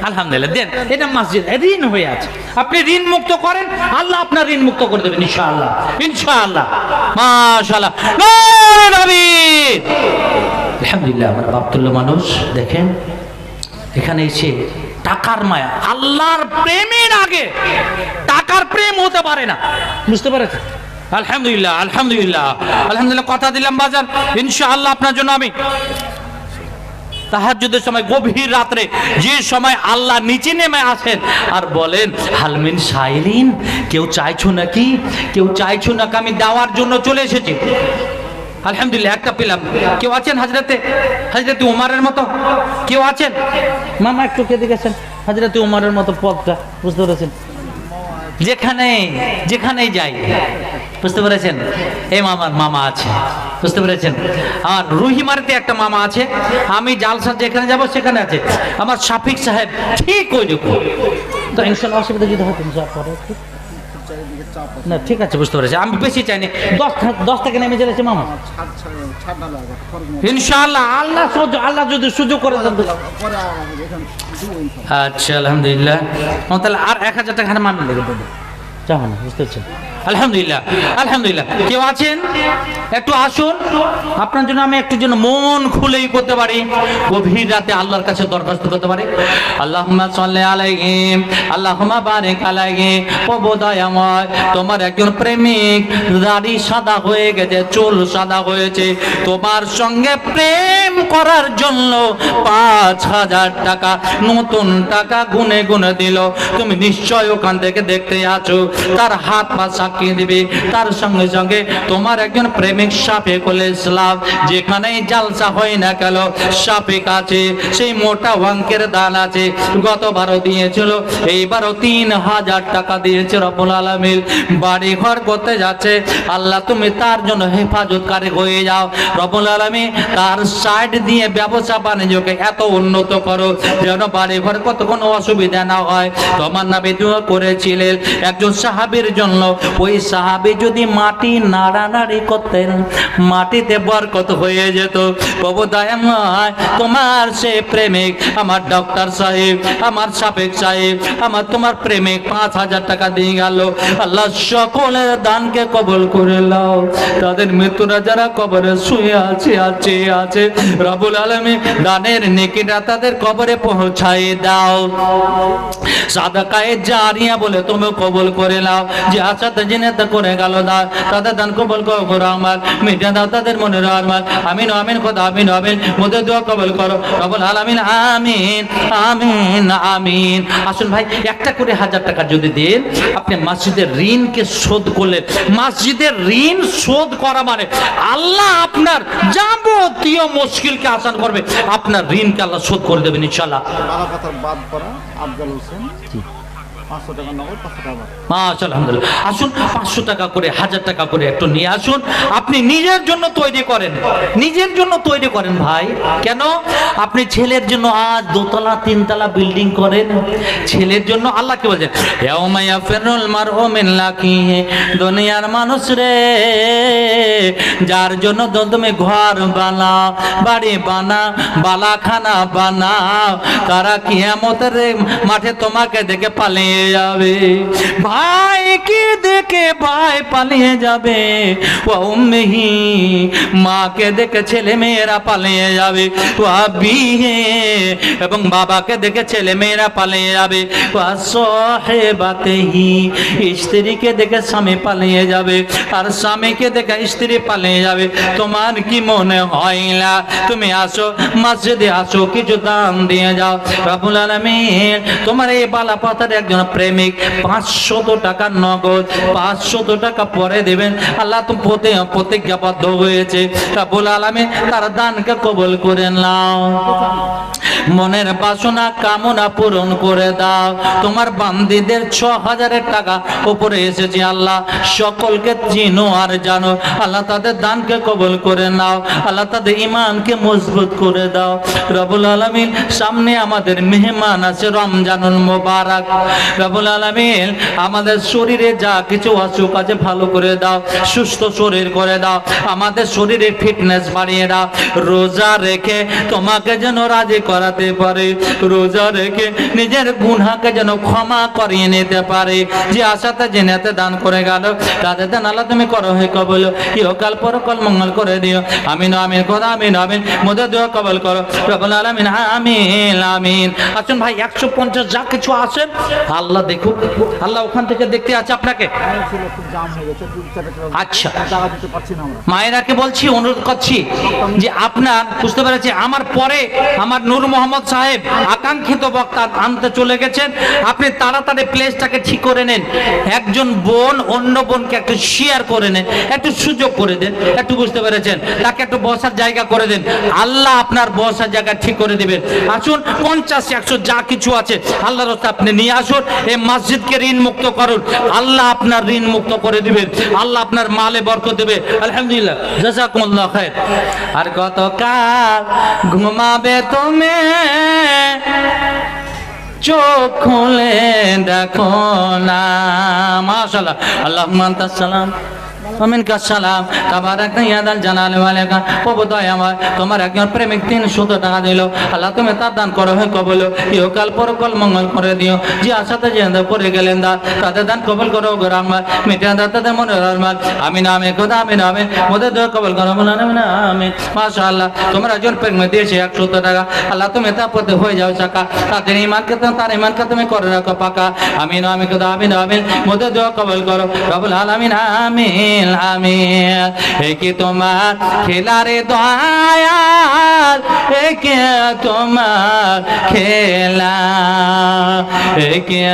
আলহামদুলিল্লাহ। দেন, এটা মসজিদ ঋণ হয়ে আছে, আপনি ঋণ মুক্ত করেন, আল্লাহ আপনার ঋণ মুক্ত করে দেবেন ইনশাআল্লাহ, ইনশাআল্লাহ, মাশাআল্লাহ। নূরে নবী, আলহামদুলিল্লাহ। আমার বাপতুল্য মানুষ দেখেন, এখানে এসে টাকার মায়া, আল্লাহর প্রেমের আগে টাকার প্রেম হতে পারে না, বুঝতে পেরেছেন? আলহামদুলিল্লাহ, আলহামদুলিল্লাহ, আলহামদুলিল্লাহ। কথা দিলাম বাজার, ইনশাআল্লাহ আপনার জন্য আমি তাহাজ্জুদের সময়, গভীর রাত্রে যে সময় আল্লাহ নিচে নেমে আসেন আর বলেন, হালমিন সাইলিন, কেউ চাইছো নাকি? কেউ চাইছো নাকি? আমি দেওয়ার জন্য চলে এসেছি। আলহামদুলিল্লাহ, একটা পেলাম। কেউ আছেন হযরতে উমরের মতো? কেউ আছেন? মামা একটু কে দেখেছেন হযরতে উমরের মতো পথটা, বুঝতে পেরেছেন? যেখানেই যাই, বুঝতে পেরেছেন? এই মামার মামা আছে, বুঝতে পেরেছেন? আর রুহিমারিতে একটা মামা আছে, আমি জালসা যেখানে যাব সেখানে আছে। আমার শাফিক সাহেব ঠিক ওই রকম। তো ইনশাল্লাহ অসুবিধা যদি হয় না, ঠিক আছে, বুঝতে পেরেছি। আমি বেশি চাইনি, 10 থেকে নেমে চলেছে মামা, ইনশাআল্লাহ। আল্লাহ যদি সুযোগ করে দেন। আচ্ছা, আলহামদুলিল্লাহ। তাহলে আর 1000 টাকা মান লেগে দেবো, চাও না, বুঝতে পারছেন? আলহামদুলিল্লাহ, আলহামদুলিল্লাহ। কেউ আছেন? একটু আসুন, আপনার জন্য আমি একটু জন্য মন খুলেই করতে পারি, গভীর রাতে আল্লাহর কাছে দরখাস্ত করতে পারি। আল্লাহুম্মা সাল্লি আলাইহি, আল্লাহুম্মা বারিক আলাইহি। প্রভু দয়াময়, তোমার একজন প্রেমিক, দাড়ি সাদা হয়ে গেছে, চুল সাদা হয়েছে, তোমার সঙ্গে প্রেম করার জন্য 5000 টাকা নতুন টাকা গুনে গুনে দিল। তুমি নিশ্চয় ওখান থেকে দেখতে আছো, তার হাত পা সাক্ষী দিবে। তার সঙ্গে সঙ্গে তোমার একজন প্রেমিক শাফিকুল ইসলাম, যেখানেই জালসা হয় না কেন শাফিক আছে, সেই মোটা অঙ্কের দান আছে। গতবারও দিয়েছিল, এইবারও 3000 টাকা দিয়েছে। রব্বুল আলামিন বাড়ি ঘর করতে যাচ্ছে, আল্লাহ তুমি তার জন্য হেফাজতকারী হয়ে যাও। রব্বুল আলামিন তার সাইড দিয়ে ব্যবসা বাণিজ্যকে এত উন্নত করো যেন বাড়ি ঘর কত কোনো অসুবিধা না হয়। তোমার নবী দোয়া করেছিলেন একজন সাহাবীর জন্য, ওই সাহাবী যদি মাটি নাড়ানাড়ি করতেন, মাটিতে বরকত হয়ে যেত। প্রভু দয়াময়, তোমার সে প্রেমিক, আমার ডক্টর সাহেব, আমার শাফিক সাহেব, আমার তোমার প্রেমিক 5000 টাকা দিয়ে গেল। আল্লাহ সকলের দানকে কবুল করে নাও। তাদের মৃত্যুরা যারা কবরে শুয়ে আছে, রব্বুল আলামিন দানের নেকিটা তাদের কবরে পৌঁছায় দাও। সাদাকায়ে জারিয়া বলে তুমি কবুল করে নাও। যে আশাতে জিনাত করে গেল না, তাদের দান কবুল করো, আমার মিটা দাও তাদের মনের আরমান। আমিন আমিন, খোদা আমিন আমিন। মোদের দোয়া কবুল করো রব্বুল আলামিন, আমিন আমিন আমিন। আসুন ভাই, একটা করে 1000 টাকা যদি দেন, আপনি মসজিদের ঋণকে শোধ করলেন। মসজিদের ঋণ শোধ করা মানে আল্লাহ আপনার যাবতীয় মুশকিলকে আসান করবে, আপনার ঋণকে আল্লাহ শোধ করে দেবেন ইনশাআল্লাহ। বাদ করা আফজাল হোসেন 500 টাকা নগদ, 500 টাকা। মাশাআল্লাহ, আলহামদুলিল্লাহ। আসুন 500 টাকা করে, 1000 টাকা করে একটু নিয়ে আসুন। আপনি নিজের জন্য তৈরি করেন, নিজের জন্য তৈরি করেন ভাই। কেন? আপনি ছেলের জন্য আজ 2তলা 3তলা বিল্ডিং করেন, ছেলের জন্য। আল্লাহ কি বলছেন? ইয়াউমা ইয়াফিরুল মারউ মিন লাকিহি। দুনিয়ার মানুষ রে, যার জন্য তুমি ঘর বানাও, বাড়ি বানাও, বালাখানা বানাও, তারা কিয়ামতের মাঠে তোমাকে দেখে পালিয়ে যাবে। ভাইকে দেখে ভাই পালিয়ে যাবে, ওয়া উম্মিহি, মাকে দেখে ছেলে মেয়েরা পালিয়ে যাবে, ওয়া আবিহি, এবং বাবাকে দেখে ছেলে মেয়েরা পালিয়ে যাবে, ওয়া সাহিবাতিহি, স্ত্রীকে দেখে স্বামী পালিয়ে যাবে, আর স্বামীকে দেখে স্ত্রী পালিয়ে যাবে। তোমার কি মনে হয় না? তুমি আসো মসজিদে, আসো কিছু দান দিয়ে যাও। রব্বুল আলামিন তোমার এই বালা পাতার একজন প্রেমিক 500 টাকা নগদ, 500 টাকা পরে দেবেন। আল্লাহ তুমি প্রতিজ্ঞাবদ্ধ হয়েছে, রব্বুল আলামিন তার দানকে কবুল করে নাও। মনের বাসনা কামনা পূরণ করে দাও। তোমার বান্দীদের 6000 টাকা উপরে এসেছে, আল্লাহ সকলকে চিনো আর জানো। আল্লাহ তাদের দানকে কবুল করে নাও, আল্লাহ তাদের ঈমানকে মজবুত করে দাও। রব্বুল আলামিন সামনে আমাদের মেহমান আছে রমজানুল মুবারক। রব্বুল আলামিন আমাদের শরীরে যা কিছু অসুখ আছে ভালো করে দাও, সুস্থ শরীর করে দাও, আমাদের শরীরের ফিটনেস বাড়িয়ে দাও। রোজা রেখে তোমাকে যেন রাজি করাতে পারে, রোজা রেখে নিজের গুনাহকে যেন ক্ষমা করিয়ে নিতে পারে। যে আশাতে জেনেতে দান করে গেল, তাদের দান আল্লাহ তুমি করো হে কবুল, ইহকাল পরকাল মঙ্গল করে দিও। আমিন আমিন, খোদা আমিন আমিন। মোদের দোয়া কবুল করো রব্বুল আলামিন, আমিন আমিন। আসুন ভাই, 150 যা কিছু আছে আল্লাহ দেখুক, আল্লাহ ওখান থেকে দেখতে আছে আপনাকে। আচ্ছা, মায়েরাকে বলছি, অনুরোধ করছি যে আপনার, বুঝতে পেরেছি, আমার পরে আমার নূর মোহাম্মদ সাহেব আকাঙ্ক্ষিত বক্তা আনতে চলে গেছেন। আপনি তাড়াতাড়ি প্লেসটাকে ঠিক করে নেন। একজন বোন অন্য বোনকে একটু শেয়ার করে নেন, একটু সুযোগ করে দেন, একটু, বুঝতে পেরেছেন, তাকে একটু বসার জায়গা করে দেন। আল্লাহ আপনার বসার জায়গা ঠিক করে দিবেন। আসুন 50 100 যা কিছু আছে আল্লাহর রাস্তায় আপনি নিয়ে আসুন। এই মসজিদকে ঋণ মুক্ত করুন, আল্লাহ আপনার ঋণ মুক্ত করে দিবেন, আল্লাহ আপনার মালে বরকত দেবে। আলহামদুলিল্লাহ, জাযাকুমুল্লাহ খায়ের। আর কতকাল ঘুমাবে তুমি, চোখ খুলে দেখো না। মাশাআল্লাহ, আল্লাহুম্মা আনতাস সালাম আমিনকা সালাম তাবারাক ইয়াদাল জালালি ওয়াল ইকরাম। প্রভু দয়াময়, তোমার একজন প্রেমিক 300 টাকা দিল, আল্লাহ তুমি তার দান করো, হে কবুল, ইহকাল পরকাল মঙ্গল করে দিও। যে আশাতে জিন্দা পড়ে গেলেন দা, তাদের দান কবুল করো গো রহমান, মিটা দাও তাদের মনের রহমান। আমিন আমিন খোদা আমিন আমিন, মোদের দোয়া কবুল করো বলেন আমিন আমিন। মাশাআল্লাহ, তোমার একজন প্রেমিক দিয়েছে 100 টাকা, আল্লাহ তুমি তার প্রতি হয়ে যাও চাকা, তাদের ঈমানকে তার ঈমানকে তুমি করে রাখো পাকা। আমিন আমিন খোদা আমিন আমিন, মোদের দোয়া কবুল করো রব্বুল আলামিন আমিন আমিন। একে তোমার খেলারে দয়াল, একে তোমার খেলা, একে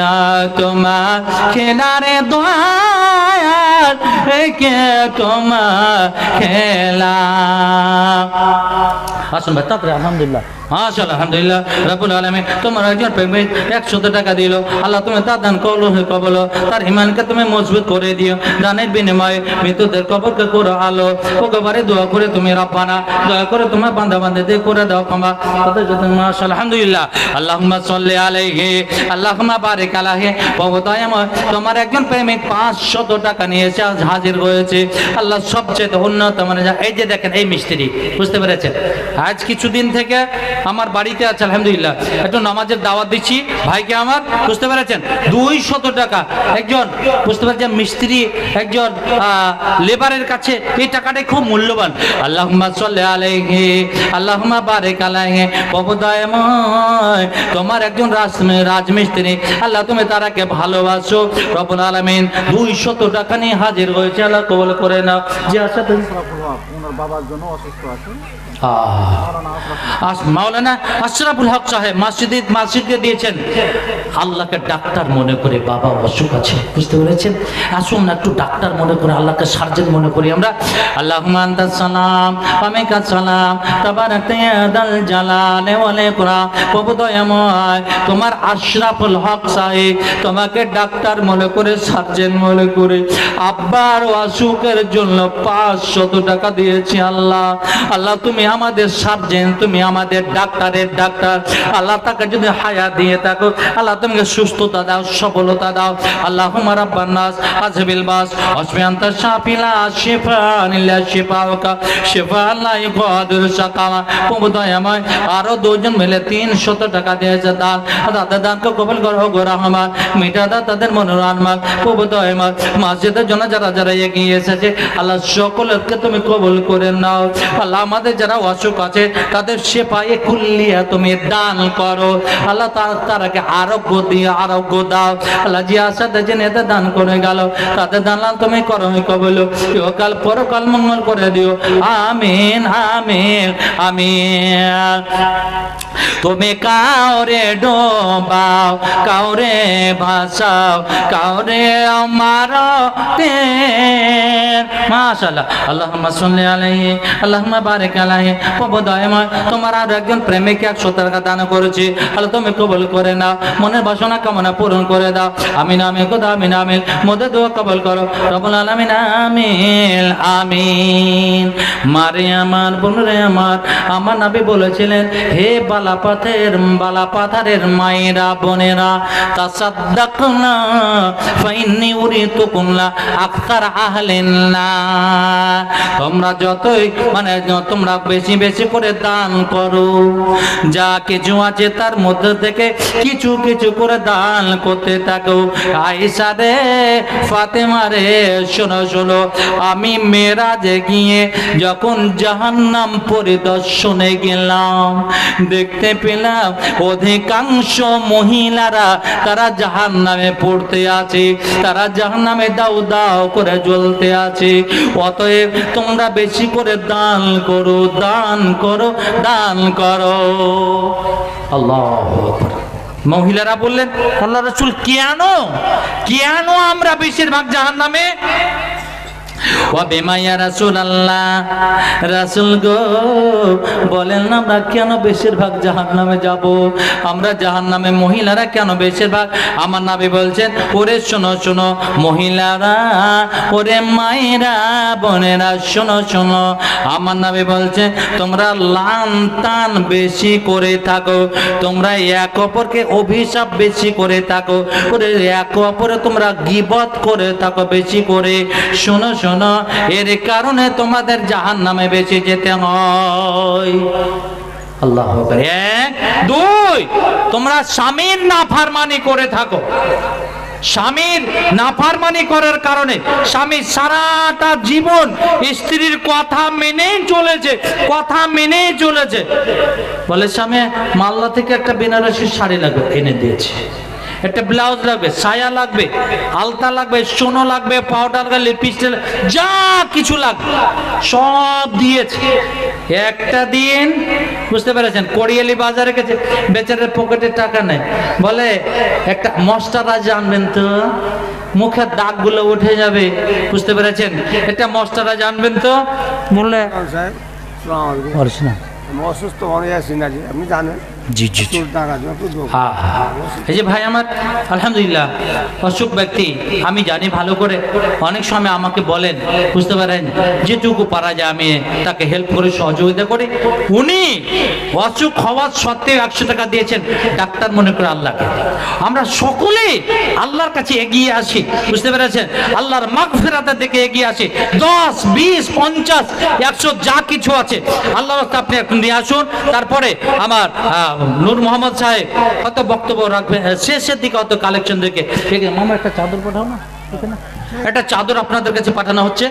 তোমার খেলারে দয়াল, একে তোমার খেলা। আসুন ভাই, তারপরে আলহামদুলিল্লাহ, মাশাআল্লাহ, আলহামদুলিল্লাহ রাব্বুল আলামিন। তোমার একজন প্রেমিক 100 টাকা দিল, আল্লাহ তুমি তার দান কবুল কবুল, তার ঈমানকে তুমি মজবুত করে দিও। দানের বিনিময়ে মৃত্যুদের কবরকে করো আলো। ওকেবারে দোয়া করে তুমি রব্বানা, দয়া করে তোমার বান্দা বান্দাদের করে দাও ক্ষমা। তাদের জন্য মাশাআল্লাহ, আলহামদুলিল্লাহ। আল্লাহুম্মা সাল্লি আলাইহি, আল্লাহুম্মা বারিক আলাইহি। প্রভু দয়াময়, তোমার একজন প্রেমিক 500 টাকা নিয়েছে, আজ হাজির হয়েছে। আল্লাহ সবচেয়ে উন্নত মানে এই যে দেখেন এই মিস্ত্রি, বুঝতে পেরেছেন? আজ কিছুদিন থেকে আমার বাড়িতে আছে, আলহামদুলিল্লাহ, একটু নামাজের দাওয়াত দিচ্ছি ভাইকে আমার, বুঝতে পেরেছেন? 200 টাকা একজন, বুঝতে পেরেছেন, মিস্ত্রি একজন লেবারের কাছে এই টাকাটাই খুব মূল্যবান। আল্লাহুম্মা সাল্লি আলাইহি, আল্লাহুম্মা বারিক আলাইহি। প্রভু দয়াময়, তোমার একজন রাজমিস্ত্রি, আল্লাহ তুমি তারাকে ভালোবাসো রব্বুল আলামিন। 200 টাকা নিয়ে হাজির হয়েছে, আল্লাহ কবুল করে নাও। যে আশাতে ওনার বাবার জন্য অসুস্থ আছে, মাওলানা আশরাফুল হক সাহেব মসজিদকে দিয়েছেন, আল্লাহকে ডাক্তার মনে করে, বাবা অসুখ আছে, বুঝতে পেরেছেন? আসুন না একটু ডাক্তার মনে করে, আল্লাহকে সার্জন মনে করি আমরা। আল্লাহুম্মা আনতাস সালাম আমিনকা সালাম তাবারাকতা ইয়াদাল জালালি ওয়াল ইকরাম। প্রভু দয়াময়, তোমার আশরাফুল হক সাহেব তোমাকে ডাক্তার মনে করে, সার্জন মনে করে আব্বার অসুখের জন্য 500 টাকা দিয়েছি। আল্লাহ, আল্লাহ তুমি আমাদের সার্জন, তুমি আমাদের ডাক্তারের ডাক্তার। আল্লাহ তাকে যদি হায়াত দিয়ে থাকো, আল্লাহ তুমি সুস্থতা দাও, সফলতা দাও। আল্লাহুম্মা রাব্বান নাস আযহিবিল বাস ওয়াশফি আনতা শাফিলা শিফাআন ইল্লা শিফাউকা শিফাআন লা ইগাদিরু সাকামা। প্রভু দয়াময়, আরো 2 জন মিলে 300 টাকা দিয়েছে দান, তাদের দানকে কবুল করো গো রহমান, মিটা দাও তাদের মনের আরমান। প্রভু দয়াময়, মসজিদের জন্য যারা যারা এগিয়ে এসেছে, আল্লাহ সকলকে তুমি কবুল করে নাও। আল্লাহ আমাদের যারা অসুখ আছে তাদের শেফায়ে কুল্লিয়া তুমি দান করো। আল্লাহ তারাকে আরোগ্য দিয়ে আরোগ্য দাও। আল্লাহ যে আশাতে যে নেতা দান করে গেল, তাদের দান তুমি করো কবুল, ইহকাল পরকাল মঙ্গল করে দিও। আমিন আমিন আমিন। তুমি কাউরে ডোবাও, কাউরে ভাসাও, কাউরে মারো তের। মাশাআল্লাহ, আল্লাহুম্মা সাল্লি আলাইহি, আল্লাহুম্মা বারিক আলাইহি। প্রভু দয়াময়, তোমার আর একজন প্রেমিক 100 টাকা দান করেছে, আল্লাহ তুমি কবুল করে নাও, মনের বাসনা কামনা পূরণ করে দাও। আমিন আমিন খোদা আমিন আমিন, মোদের দোয়া কবুল করো রব্বুল আলামিন আমিন আমিন। মারে আমার বোনরে আমার নবী বলেছিলেন, হে বালাপাথারের মায়েরা বোনেরা, তাসাদ্দাকনা ফাইন্নী উরিতুকুমলা আকতার আহলিন নার। তোমরা যতই তোমরা বেশি বেশি করে দান করো, যা কিছু আছে তার মধ্যে থেকে কিছু কিছু করে দান করতে থাকো। আয়েশা রে, ফাতেমা রে, শোনো শোনো, আমি মেরাজে গিয়ে যখন জাহান্নাম পরিদর্শনে গেলাম, দেখতে পেলাম অধিকাংশ মহিলারা তারা জাহান্নামে পড়তে আছে, তারা জাহান্নামে দাউ দাউ করে জ্বলতে আছে। অতএব তোমরা বেশি করে দান করো, দান করো, দান করো। আল্লাহু আকবার। মহিলারা বললেন, আল্লাহ রাসূল, কেন কেন আমরা বেশিরভাগ জাহান্নামে? ওয়া বিমা ইয়া রাসূলুল্লাহ, রাসূল গো বলেন না আমরা কেন বেশিরভাগ জাহান্নামে যাব, আমরা জাহান্নামে মহিলারা কেন বেশিরভাগ? আমার নবী বলছেন, ওরে শোনো শোনো মহিলারা, ওরে মায়েরা বোনেরা শোনো শোনো, আমার নবী বলছে তোমরা লান টান বেশি করে থাকো, তোমরা এক অপরকে অভিশাপ বেশি করে থাকো, ওরে এক অপরে তোমরা গীবত করে থাকো বেশি করে। শোনো শোনো, এর কারণে তোমাদের জাহান্নামে বেশি যেতে হয়। আল্লাহ আকবার। এক, দুই, তোমরা স্বামীর নাফরমানি করে থাকো। স্বামীর নাফরমানি করার কারণে স্বামী সারাটা জীবন স্ত্রীর কথা মেনেই চলেছে, কথা মেনেই চলেছে। বলে স্বামী মাল্লা থেকে একটা বেনারসি শাড়ি লাগবে, এনে দিয়েছে, একটা ব্লাউজ লাগবে, সায়া লাগবে, আলতা লাগবে, সোনো লাগবে, পাউডার লাগবে, লিপস্টিক, যা কিছু লাগবে সব দিয়েছে। একটা দিন বুঝতে পেরেছেন, কোড়িয়ালি বাজারে গেছে, বেচারের পকেটে টাকা নেই, বলে একটা মস্টারাইজ আনবেন তো, মুখের দাগগুলো উঠে যাবে, বুঝতে পেরেছেন, একটা মস্টারাইজ আনবেন তো। বললে সাহেব আমি অসুস্থ হয়ে আছি না, আপনি জানেন। জি জি জি। হ্যাঁ হ্যাঁ। এই যে ভাই আমার আলহামদুলিল্লাহ অসুখ ব্যক্তি, আমি জানি ভালো করে, অনেক সময় আমাকে বলেন, বুঝতে পারেন, যেটুকু পারা যায় আমি তাকে হেল্প করে সহযোগিতা করি। উনি অসুখ হওয়ার সত্ত্বেও 100 টাকা দিয়েছেন, ডাক্তার মনে করে আল্লাহকে। আমরা সকলে আল্লাহর কাছে এগিয়ে আসি, বুঝতে পেরেছেন, আল্লাহর মাগফিরাতের দিকে এগিয়ে আসি। 10, 20, 50, 100 যা কিছু আছে আল্লাহর রাস্তায় আপনি এখন নিয়ে আসুন। তারপরে আমার নূর মোহাম্মদ সাহেব কত বক্তব্য রাখবেন শেষের দিকে, অত কালেকশন দেখে মামা একটা চাদর পাঠাও না, একটা চাদর আপনাদের কাছে পাঠানো হচ্ছে,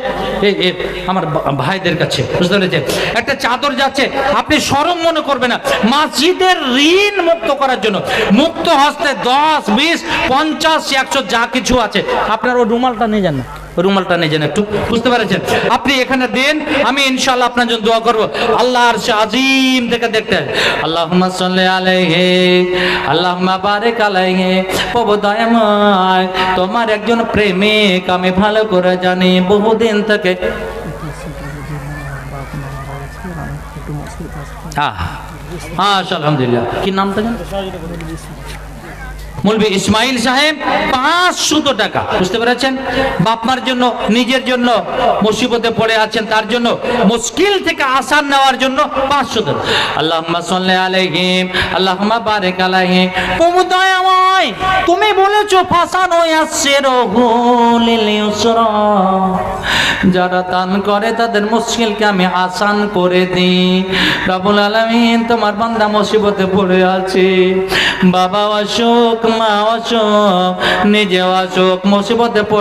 এই আমার ভাইদের কাছে, বুঝতে পেরেছেন, একটা চাদর যাচ্ছে, আপনি শরম মনে করবেন না, মসজিদের ঋণ মুক্ত করার জন্য মুক্ত হস্তে 10, 20, 50, 100 যা কিছু আছে। আপনার ওই রুমালটা নিয়ে যান না, রুমালটা নিয়ে যান একটু, বুঝতে পেরেছেন, আপনি এখানে দেন, আমি ইনশাআল্লাহ আপনার জন্য দোয়া করব। আল্লাহর আজিম থেকে দেখতে, আল্লাহুম্মা সাল্লি আলাইহি আল্লাহুম্মা বারিক আলাইহি। প্রভু দয়াময়, তোমার একজন প্রেমিক আমি ভালো করে জানি, বহুদিন থেকে। হ্যাঁ আলহামদুলিল্লাহ। কি নাম থাকে? মৌলভী ইসমাইল সাহেব। 500 টাকা, বুঝতে পেরেছেন, বাপমার জন্য, নিজের জন্য মুসিবতে পড়ে আছেন, তার জন্য মুশকিল থেকে আসান নেওয়ার জন্য 500 টাকা। আল্লাহুম্মা সাল্লি আলাইহি আল্লাহুম্মা বারিক আলাইহি। প্রভু দয়াময়, তুমি বলেছো ফাসানো ইয়াসসিরহু লিল ইউসরা, যারা দান করে তাদের মুশকিলকে আমি আসান করে দিই। রব্বুল আলামিন, তোমার বান্দা মুসিবতে পড়ে আছে, বাবা অসুখ, মা অসুখ, নিজে অসুখ, মুসিবতে পড়ে